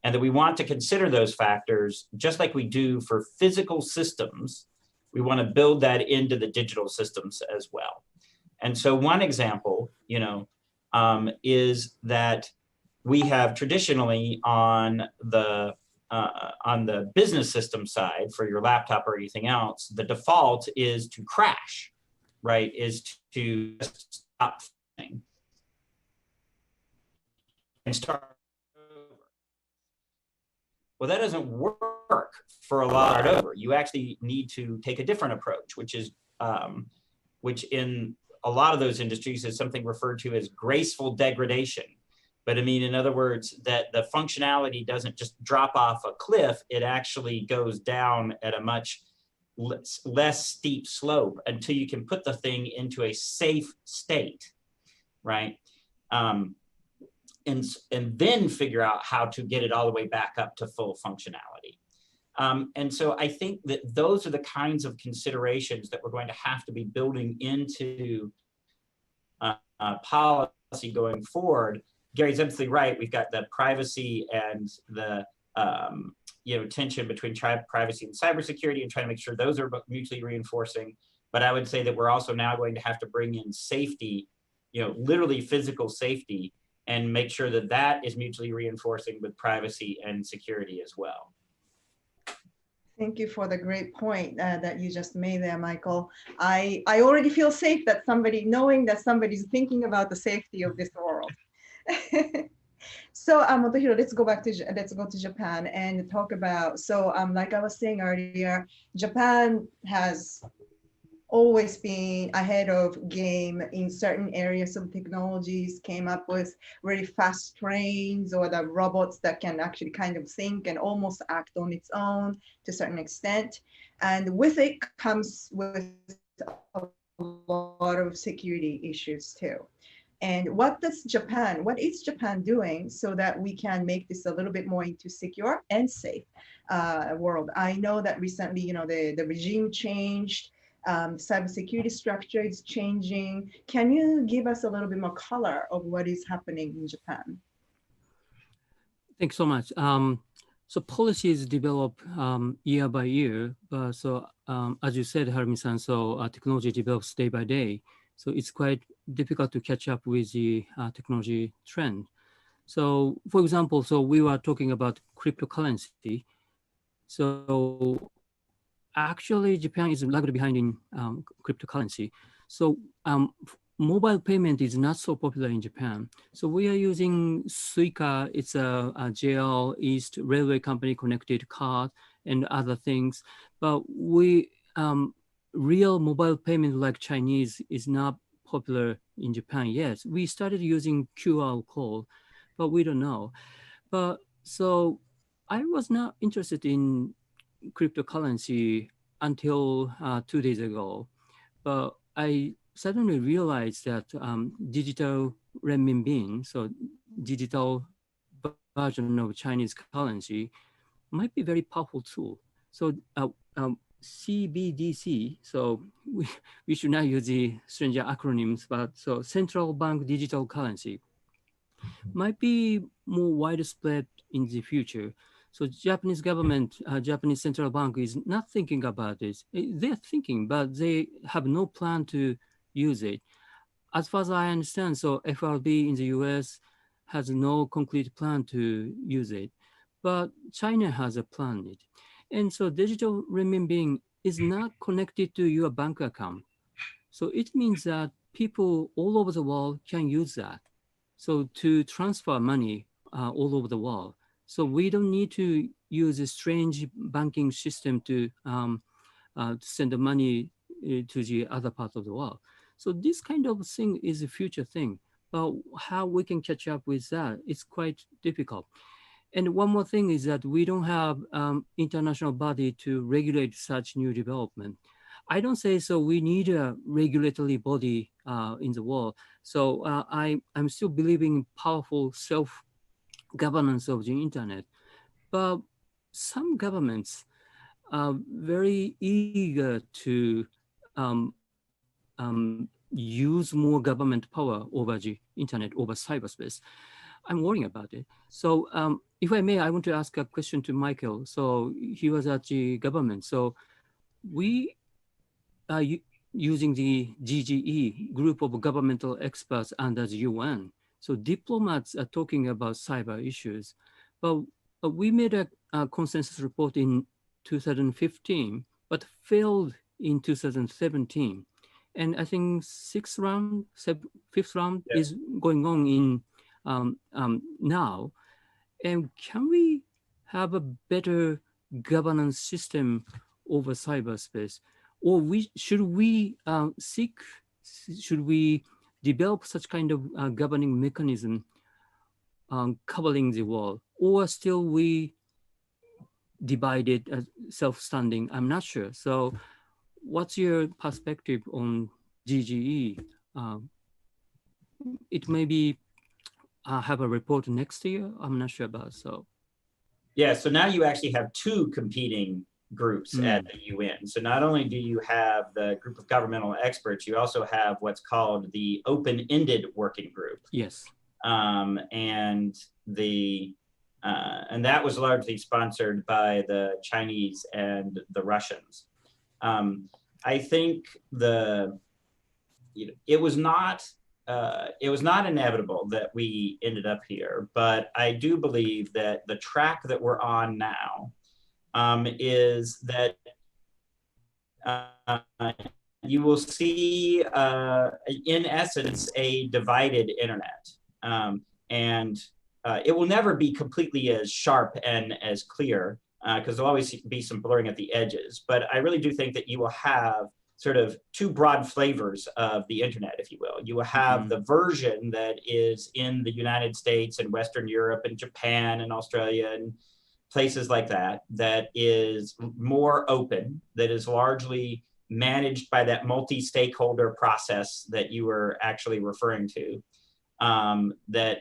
And that we want to consider those factors, just like we do for physical systems, we want to build that into the digital systems as well. And so one example, is that we have traditionally on the business system side for your laptop or anything else, the default is to crash, right? Is to stop and start. Well, that doesn't work for a lot over. You actually need to take a different approach, which is, which in a lot of those industries is something referred to as graceful degradation. But I mean, in other words, that the functionality doesn't just drop off a cliff, it actually goes down at a much less steep slope until you can put the thing into a safe state, right? And then figure out how to get it all the way back up to full functionality. And so I think that those are the kinds of considerations that we're going to have to be building into policy going forward. Gary's absolutely right. We've got the privacy and the tension between privacy and cybersecurity, and trying to make sure those are mutually reinforcing. But I would say that we're also now going to have to bring in safety, literally physical safety, and make sure that that is mutually reinforcing with privacy and security as well. Thank you for the great point that you just made there, Michael. I already feel safe that knowing that somebody's thinking about the safety of this world. So Motohiro, let's go to Japan and talk about, like I was saying earlier, Japan has always been ahead of game in certain areas of technologies, came up with really fast trains or the robots that can actually kind of think and almost act on its own to a certain extent. And with it comes with a lot of security issues too. And what is Japan doing so that we can make this a little bit more into secure and safe world? I know that recently, the regime changed. Cybersecurity structure is changing. Can you give us a little bit more color of what is happening in Japan? Thanks so much. So policies develop year by year. As you said, Harumi-san, so technology develops day by day. So it's quite difficult to catch up with the technology trend. So for example, so we were talking about cryptocurrency. So actually, Japan is lagged behind in cryptocurrency. So mobile payment is not so popular in Japan. So we are using Suica. It's a JR East Railway Company connected card and other things. But real mobile payment like Chinese is not popular in Japan yet. We started using QR code, but we don't know. But so I was not interested in cryptocurrency until 2 days ago, but I suddenly realized that digital renminbi, so digital version of Chinese currency, might be very powerful tool. So CBDC, so we should not use the stranger acronyms, but so central bank digital currency might be more widespread in the future. So Japanese government, Japanese central bank is not thinking about this. They're thinking, but they have no plan to use it. As far as I understand, so FRB in the US has no concrete plan to use it, but China has a plan it. And so digital renminbi is not connected to your bank account. So it means that people all over the world can use that. So to transfer money all over the world. So we don't need to use a strange banking system to send the money to the other part of the world. So this kind of thing is a future thing. But how we can catch up with that, it's quite difficult. And one more thing is that we don't have international body to regulate such new development. I don't say so. We need a regulatory body in the world. So I'm still believing in powerful self-governance of the internet. But some governments are very eager to use more government power over the internet, over cyberspace. I'm worrying about it. So if I may, I want to ask a question to Michael. So he was at the government. So we are using the GGE, Group of Governmental Experts under the UN. So diplomats are talking about cyber issues. But we made a consensus report in 2015, but failed in 2017. And I think fifth round is going on in now. And can we have a better governance system over cyberspace? Or should we develop such kind of governing mechanism covering the world? Or still we divided as self-standing? I'm not sure. So what's your perspective on GGE? It may be have a report next year. I'm not sure about so. Yeah, so now you actually have two competing groups at the UN. So not only do you have the group of governmental experts, you also have what's called the open-ended working group. Yes. And that was largely sponsored by the Chinese and the Russians. I think it was not inevitable that we ended up here, but I do believe that the track that we're on now is that you will see, in essence, a divided internet. And it will never be completely as sharp and as clear, because there'll always be some blurring at the edges. But I really do think that you will have sort of two broad flavors of the internet, if you will. You will have the version that is in the United States and Western Europe and Japan and Australia and places like that, that is more open, that is largely managed by that multi-stakeholder process that you were actually referring to, that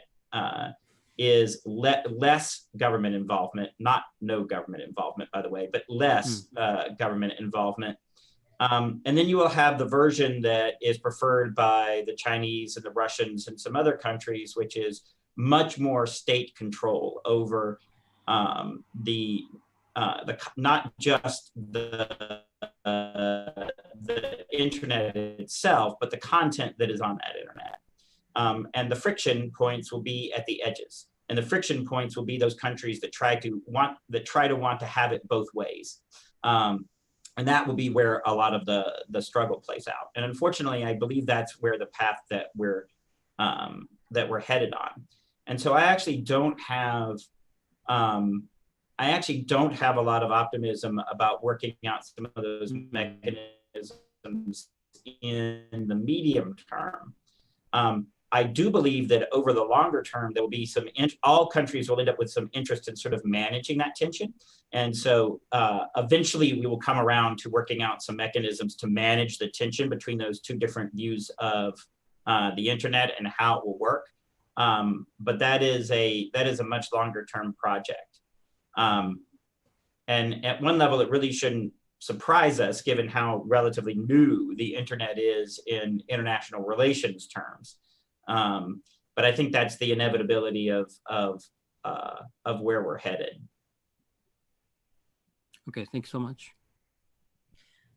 is less government involvement, not no government involvement, by the way, but less government involvement. And then you will have the version that is preferred by the Chinese and the Russians and some other countries, which is much more state control over not just the internet itself, but the content that is on that internet. And the friction points will be at the edges. And the friction points will be those countries that try to want to have it both ways. And that will be where a lot of the struggle plays out. And unfortunately, I believe that's where the path that we're headed on. And so I actually don't have a lot of optimism about working out some of those mechanisms in the medium term. I do believe that over the longer term, there will be all countries will end up with some interest in sort of managing that tension. And so eventually we will come around to working out some mechanisms to manage the tension between those two different views of the internet and how it will work. But that is a much longer term project. And at one level, it really shouldn't surprise us given how relatively new the internet is in international relations terms. But I think that's the inevitability of where we're headed. Okay, thanks so much.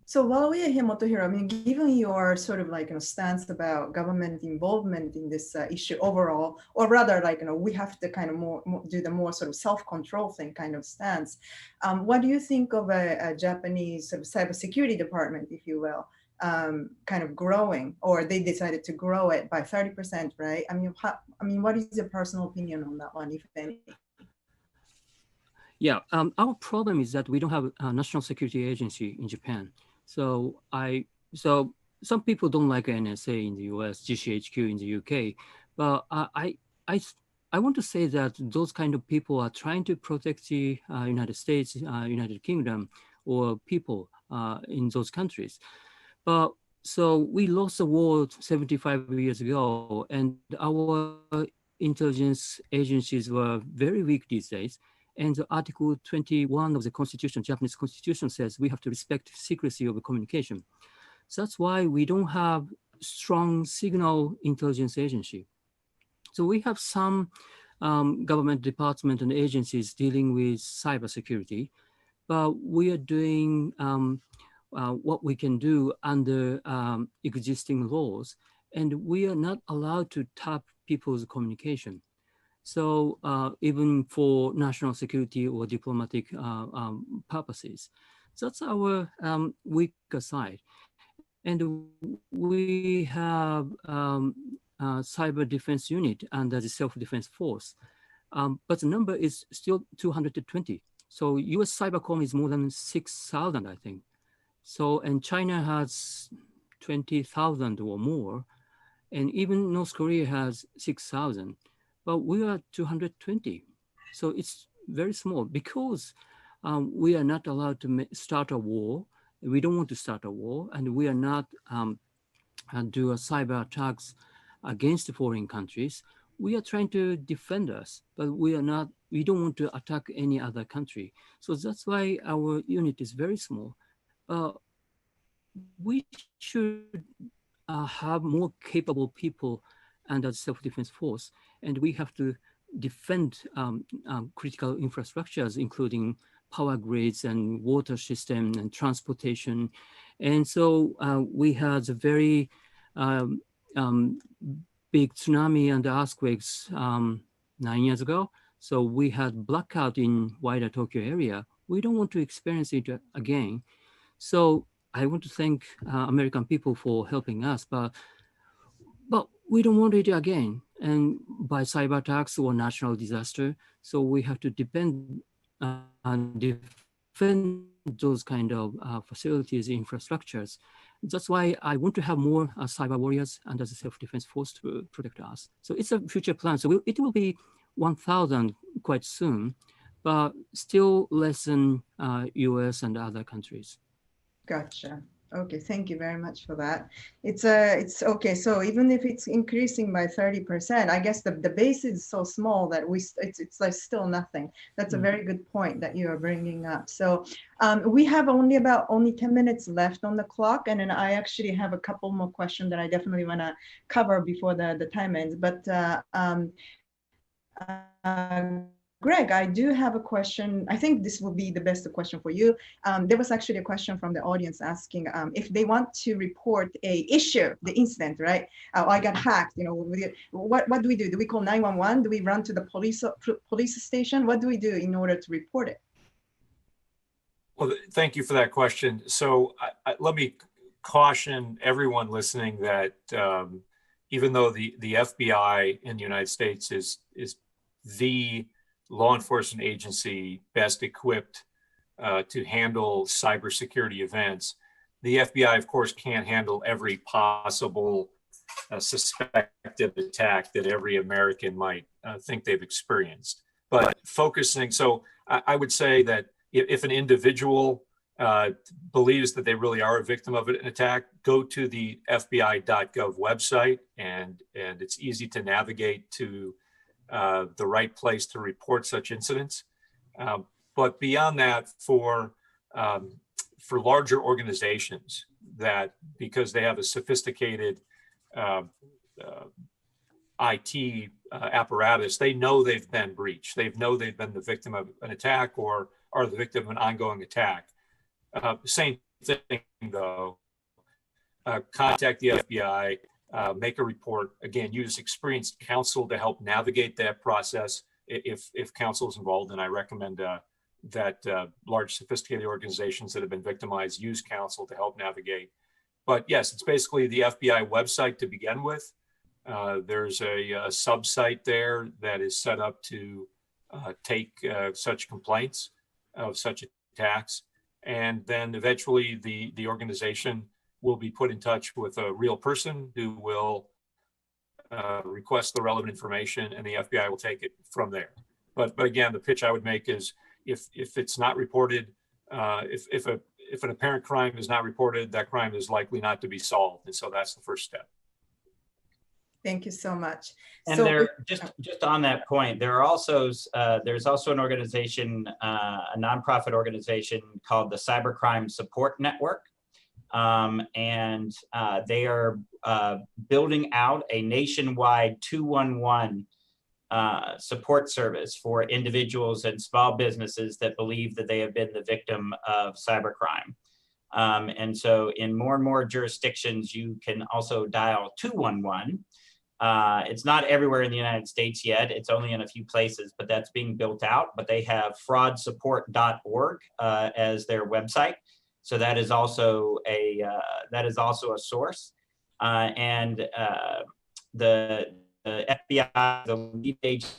So while we are here, Motohiro, I mean, given your sort of like stance about government involvement in this issue overall, or rather like, we have to kind of more do the more sort of self-control thing kind of stance. What do you think of a Japanese sort of cybersecurity department, if you will, kind of growing, or they decided to grow it by 30%, right? I mean, what is your personal opinion on that one, if any? Yeah, our problem is that we don't have a national security agency in Japan. So some people don't like NSA in the US, GCHQ in the UK, but I want to say that those kind of people are trying to protect the United States, United Kingdom, or people in those countries. But so we lost the war 75 years ago, and our intelligence agencies were very weak these days. And the Article 21 of the Constitution, Japanese Constitution, says we have to respect secrecy of communication. So that's why we don't have strong signal intelligence agency. So we have some government department and agencies dealing with cybersecurity, but we are doing what we can do under existing laws, and we are not allowed to tap people's communication. So even for national security or diplomatic purposes, that's our weaker side. And we have cyber defense unit under the self-defense force, but the number is still 220. So US Cybercom is more than 6,000, I think. So, and China has 20,000 or more, and even North Korea has 6,000. But we are 220. So it's very small because we are not allowed to start a war. We don't want to start a war, and we are not do a cyber attacks against foreign countries. We are trying to defend us, but we don't want to attack any other country. So that's why our unit is very small. We should have more capable people under the self-defense force, and we have to defend critical infrastructures, including power grids and water system and transportation. And so we had a very big tsunami and earthquakes 9 years ago. So we had blackout in wider Tokyo area. We don't want to experience it again. So I want to thank American people for helping us, but we don't want it again, and by cyber attacks or natural disaster. So we have to defend those kind of facilities, infrastructures. That's why I want to have more cyber warriors under the self-defense force to protect us. So it's a future plan. So it will be 1,000 quite soon, but still less than US and other countries. Gotcha. Okay, thank you very much for that. It's okay. So even if it's increasing by 30%, I guess the base is so small that it's like still nothing. That's a very good point that you are bringing up. So we have only 10 minutes left on the clock, and then I actually have a couple more questions that I definitely want to cover before the time ends. But Greg, I do have a question. I think this will be the best question for you. There was actually a question from the audience asking if they want to report a issue, the incident, right? I got hacked, what do we do? Do we call 911? Do we run to the police station? What do we do in order to report it? Well, thank you for that question. So let me caution everyone listening that even though the FBI in the United States is the law enforcement agency best equipped to handle cybersecurity events, the FBI, of course, can't handle every possible suspected attack that every American might think they've experienced. But focusing, so I would say that if an individual believes that they really are a victim of an attack, go to the FBI.gov website, and it's easy to navigate to the right place to report such incidents. But beyond that, for larger organizations that, because they have a sophisticated IT apparatus, they know they've been breached. They know they've been the victim of an attack or are the victim of an ongoing attack. Same thing though, contact the FBI, make a report. Again, use experienced counsel to help navigate that process if counsel is involved. And I recommend that large sophisticated organizations that have been victimized use counsel to help navigate. But yes, it's basically the FBI website to begin with. There's a sub-site there that is set up to take such complaints of such attacks. And then eventually the organization will be put in touch with a real person who will request the relevant information, and the FBI will take it from there. But again, the pitch I would make is if it's not reported, if an apparent crime is not reported, that crime is likely not to be solved. And so that's the first step. Thank you so much. And so there, just on that point, there are also there's also an organization, a nonprofit organization called the Cybercrime Support Network, and they are building out a nationwide 211 support service for individuals and small businesses that believe that they have been the victim of cybercrime. And so in more and more jurisdictions, you can also dial 211. It's not everywhere in the United States yet. It's only in a few places, but that's being built out. But they have fraudsupport.org as their website. So that is also a source. And the FBI, the lead agent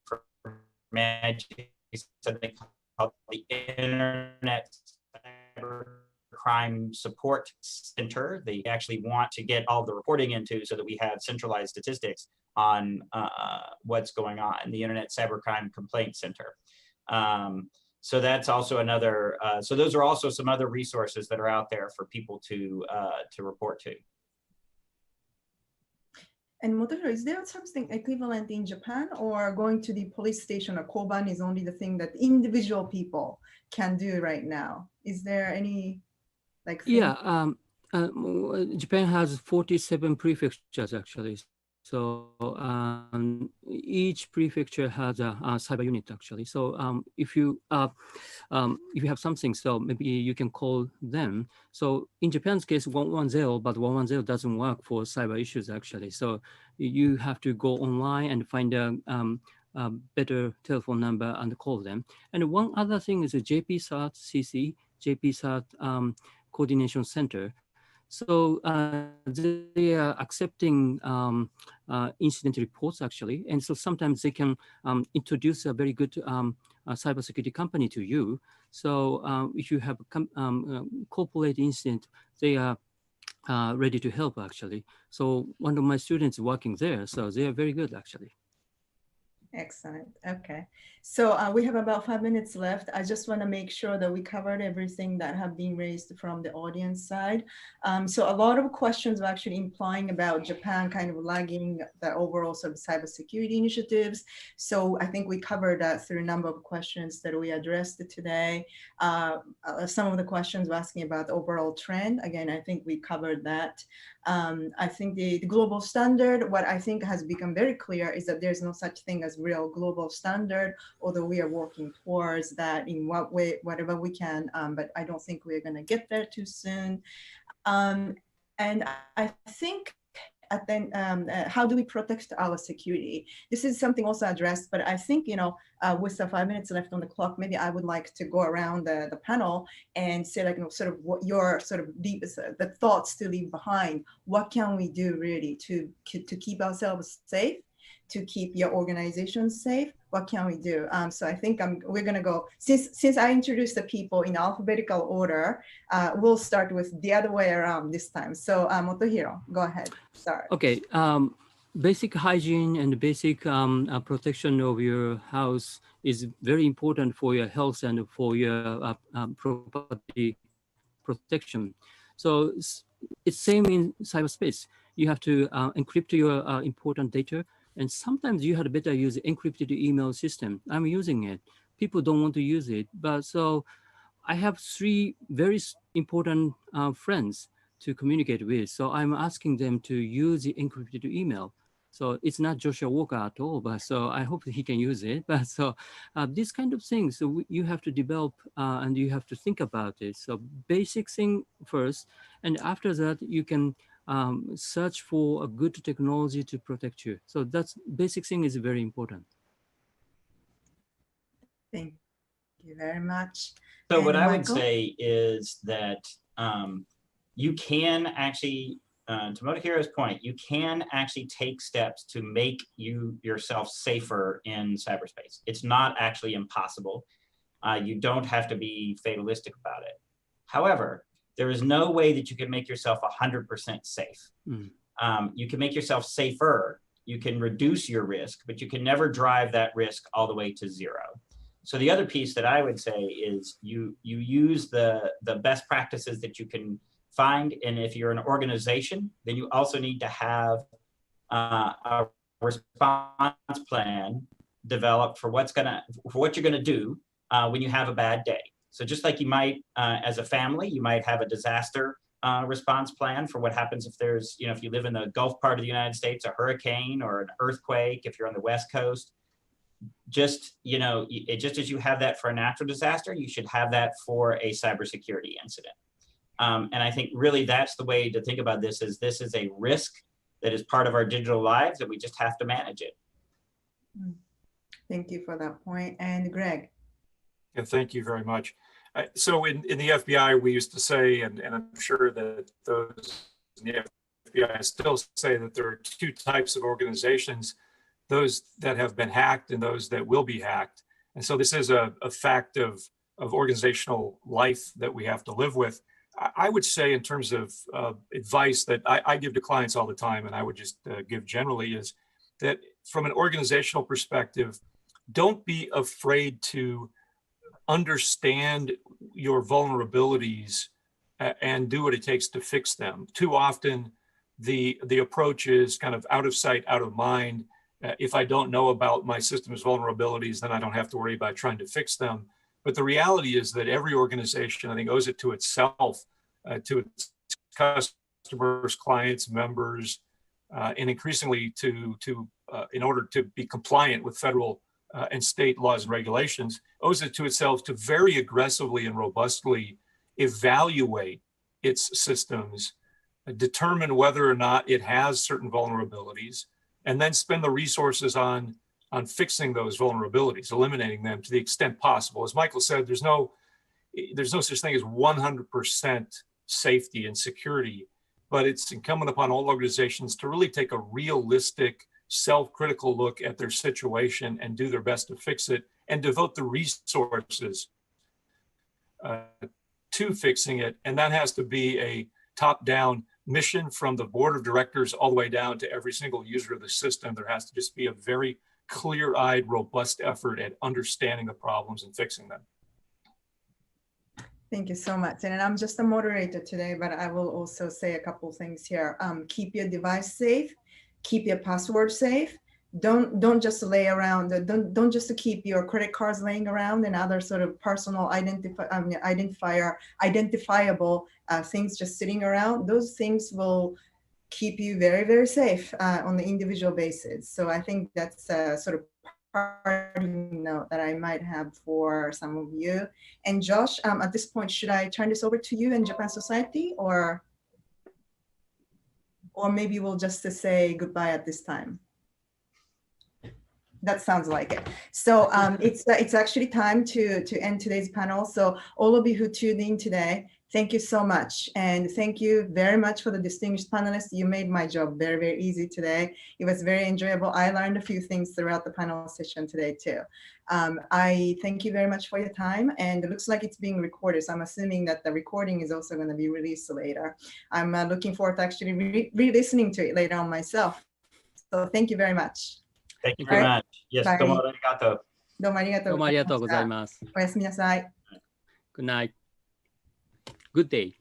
for managing something called the Internet Cybercrime Support Center. They actually want to get all the reporting into so that we have centralized statistics on what's going on in the Internet Cybercrime Complaint Center. So that's also another, so those are also some other resources that are out there for people to report to. And Motoro, is there something equivalent in Japan, or going to the police station or koban is only the thing that individual people can do right now? Is there any like thing? Yeah, Japan has 47 prefectures actually. So each prefecture has a cyber unit actually. So if you have something, so maybe you can call them. So in Japan's case, 110, but 110 doesn't work for cyber issues actually. So you have to go online and find a better telephone number and call them. And one other thing is a JP-CERT CC, JP-CERT Coordination Center. So they are accepting incident reports actually, and so sometimes they can introduce a very good cybersecurity company to you. So if you have a corporate incident, they are ready to help actually. So one of my students working there, so they are very good actually. Excellent. Okay. So we have about 5 minutes left. I just want to make sure that we covered everything that have been raised from the audience side. So a lot of questions are actually implying about Japan kind of lagging the overall sort of cybersecurity initiatives. So I think we covered that through a number of questions that we addressed today. Some of the questions were asking about the overall trend. Again, I think we covered that. I think the global standard, what I think has become very clear is that there's no such thing as real global standard, although we are working towards that in what way, whatever we can, but I don't think we're going to get there too soon. And I think then how do we protect our security? This is something also addressed, but I think, with the 5 minutes left on the clock, maybe I would like to go around the panel and say, like, sort of what your sort of the thoughts to leave behind. What can we do really to keep ourselves safe, to keep your organization safe? What can we do? So I think we're gonna go, since I introduced the people in alphabetical order, we'll start with the other way around this time. So Motohiro, go ahead, start. Okay, basic hygiene and basic protection of your house is very important for your health and for your property protection. So it's same in cyberspace. You have to encrypt your important data. And sometimes you had better use encrypted email system. I'm using it. People don't want to use it. But so I have 3 very important friends to communicate with. So I'm asking them to use the encrypted email. So it's not Joshua Walker at all, but so I hope he can use it. But so these kind of things, so you have to develop and you have to think about it. So basic thing first, and after that you can search for a good technology to protect you. So that's basic thing is very important. Thank you very much. So And what I would Michael? say is that you can actually, to Motohiro's point, you can actually take steps to make yourself safer in cyberspace. It's not actually impossible. You don't have to be fatalistic about it. However, there is no way that you can make yourself 100% safe. You can make yourself safer. You can reduce your risk, but you can never drive that risk all the way to 0. So the other piece that I would say is you use the best practices that you can find. And if you're an organization, then you also need to have a response plan developed for what you're gonna do when you have a bad day. So just like you might, as a family, you might have a disaster response plan for what happens if there's, if you live in the Gulf part of the United States, a hurricane or an earthquake, if you're on the West Coast. Just as you have that for a natural disaster, you should have that for a cybersecurity incident. And I think really that's the way to think about this is a risk that is part of our digital lives and we just have to manage it. Thank you for that point. And Greg. Yeah, thank you very much. So in the FBI, we used to say, and I'm sure that those in the FBI still say that there are 2 types of organizations, those that have been hacked and those that will be hacked. And so this is a fact of organizational life that we have to live with. I would say in terms of advice that I give to clients all the time, and I would just give generally, is that from an organizational perspective, don't be afraid to understand your vulnerabilities and do what it takes to fix them. Too often, the approach is kind of out of sight, out of mind. If I don't know about my system's vulnerabilities, then I don't have to worry about trying to fix them. But the reality is that every organization, I think, owes it to itself, to its customers, clients, members, and increasingly in order to be compliant with federal and state laws and regulations, owes it to itself to very aggressively and robustly evaluate its systems, determine whether or not it has certain vulnerabilities, and then spend the resources on fixing those vulnerabilities, eliminating them to the extent possible. As Michael said, there's no such thing as 100% safety and security, but it's incumbent upon all organizations to really take a realistic, self-critical look at their situation and do their best to fix it and devote the resources to fixing it. And that has to be a top-down mission from the board of directors all the way down to every single user of the system. There has to just be a very clear-eyed, robust effort at understanding the problems and fixing them. Thank you so much. And I'm just a moderator today, but I will also say a couple things here. Keep your device safe, keep your password safe. Don't just lay around, don't just keep your credit cards laying around and other sort of personal identifiable things just sitting around. Those things will keep you very, very safe on the individual basis. So I think that's sort of parting note that I might have for some of you. And Josh, at this point, should I turn this over to you in Japan Society, or maybe we'll just say goodbye at this time? That sounds like it. So it's actually time to end today's panel. So all of you who tuned in today, thank you so much. And thank you very much for the distinguished panelists. You made my job very, very easy today. It was very enjoyable. I learned a few things throughout the panel session today too. I thank you very much for your time. And it looks like it's being recorded. So I'm assuming that the recording is also going to be released later. I'm looking forward to actually re-listening to it later on myself. So thank you very much. Thank you very much. Yes, Bye. どうもありがとう。どうもありがとうどうもありがとうございます。ます。おやすみなさい。Good night. Good day.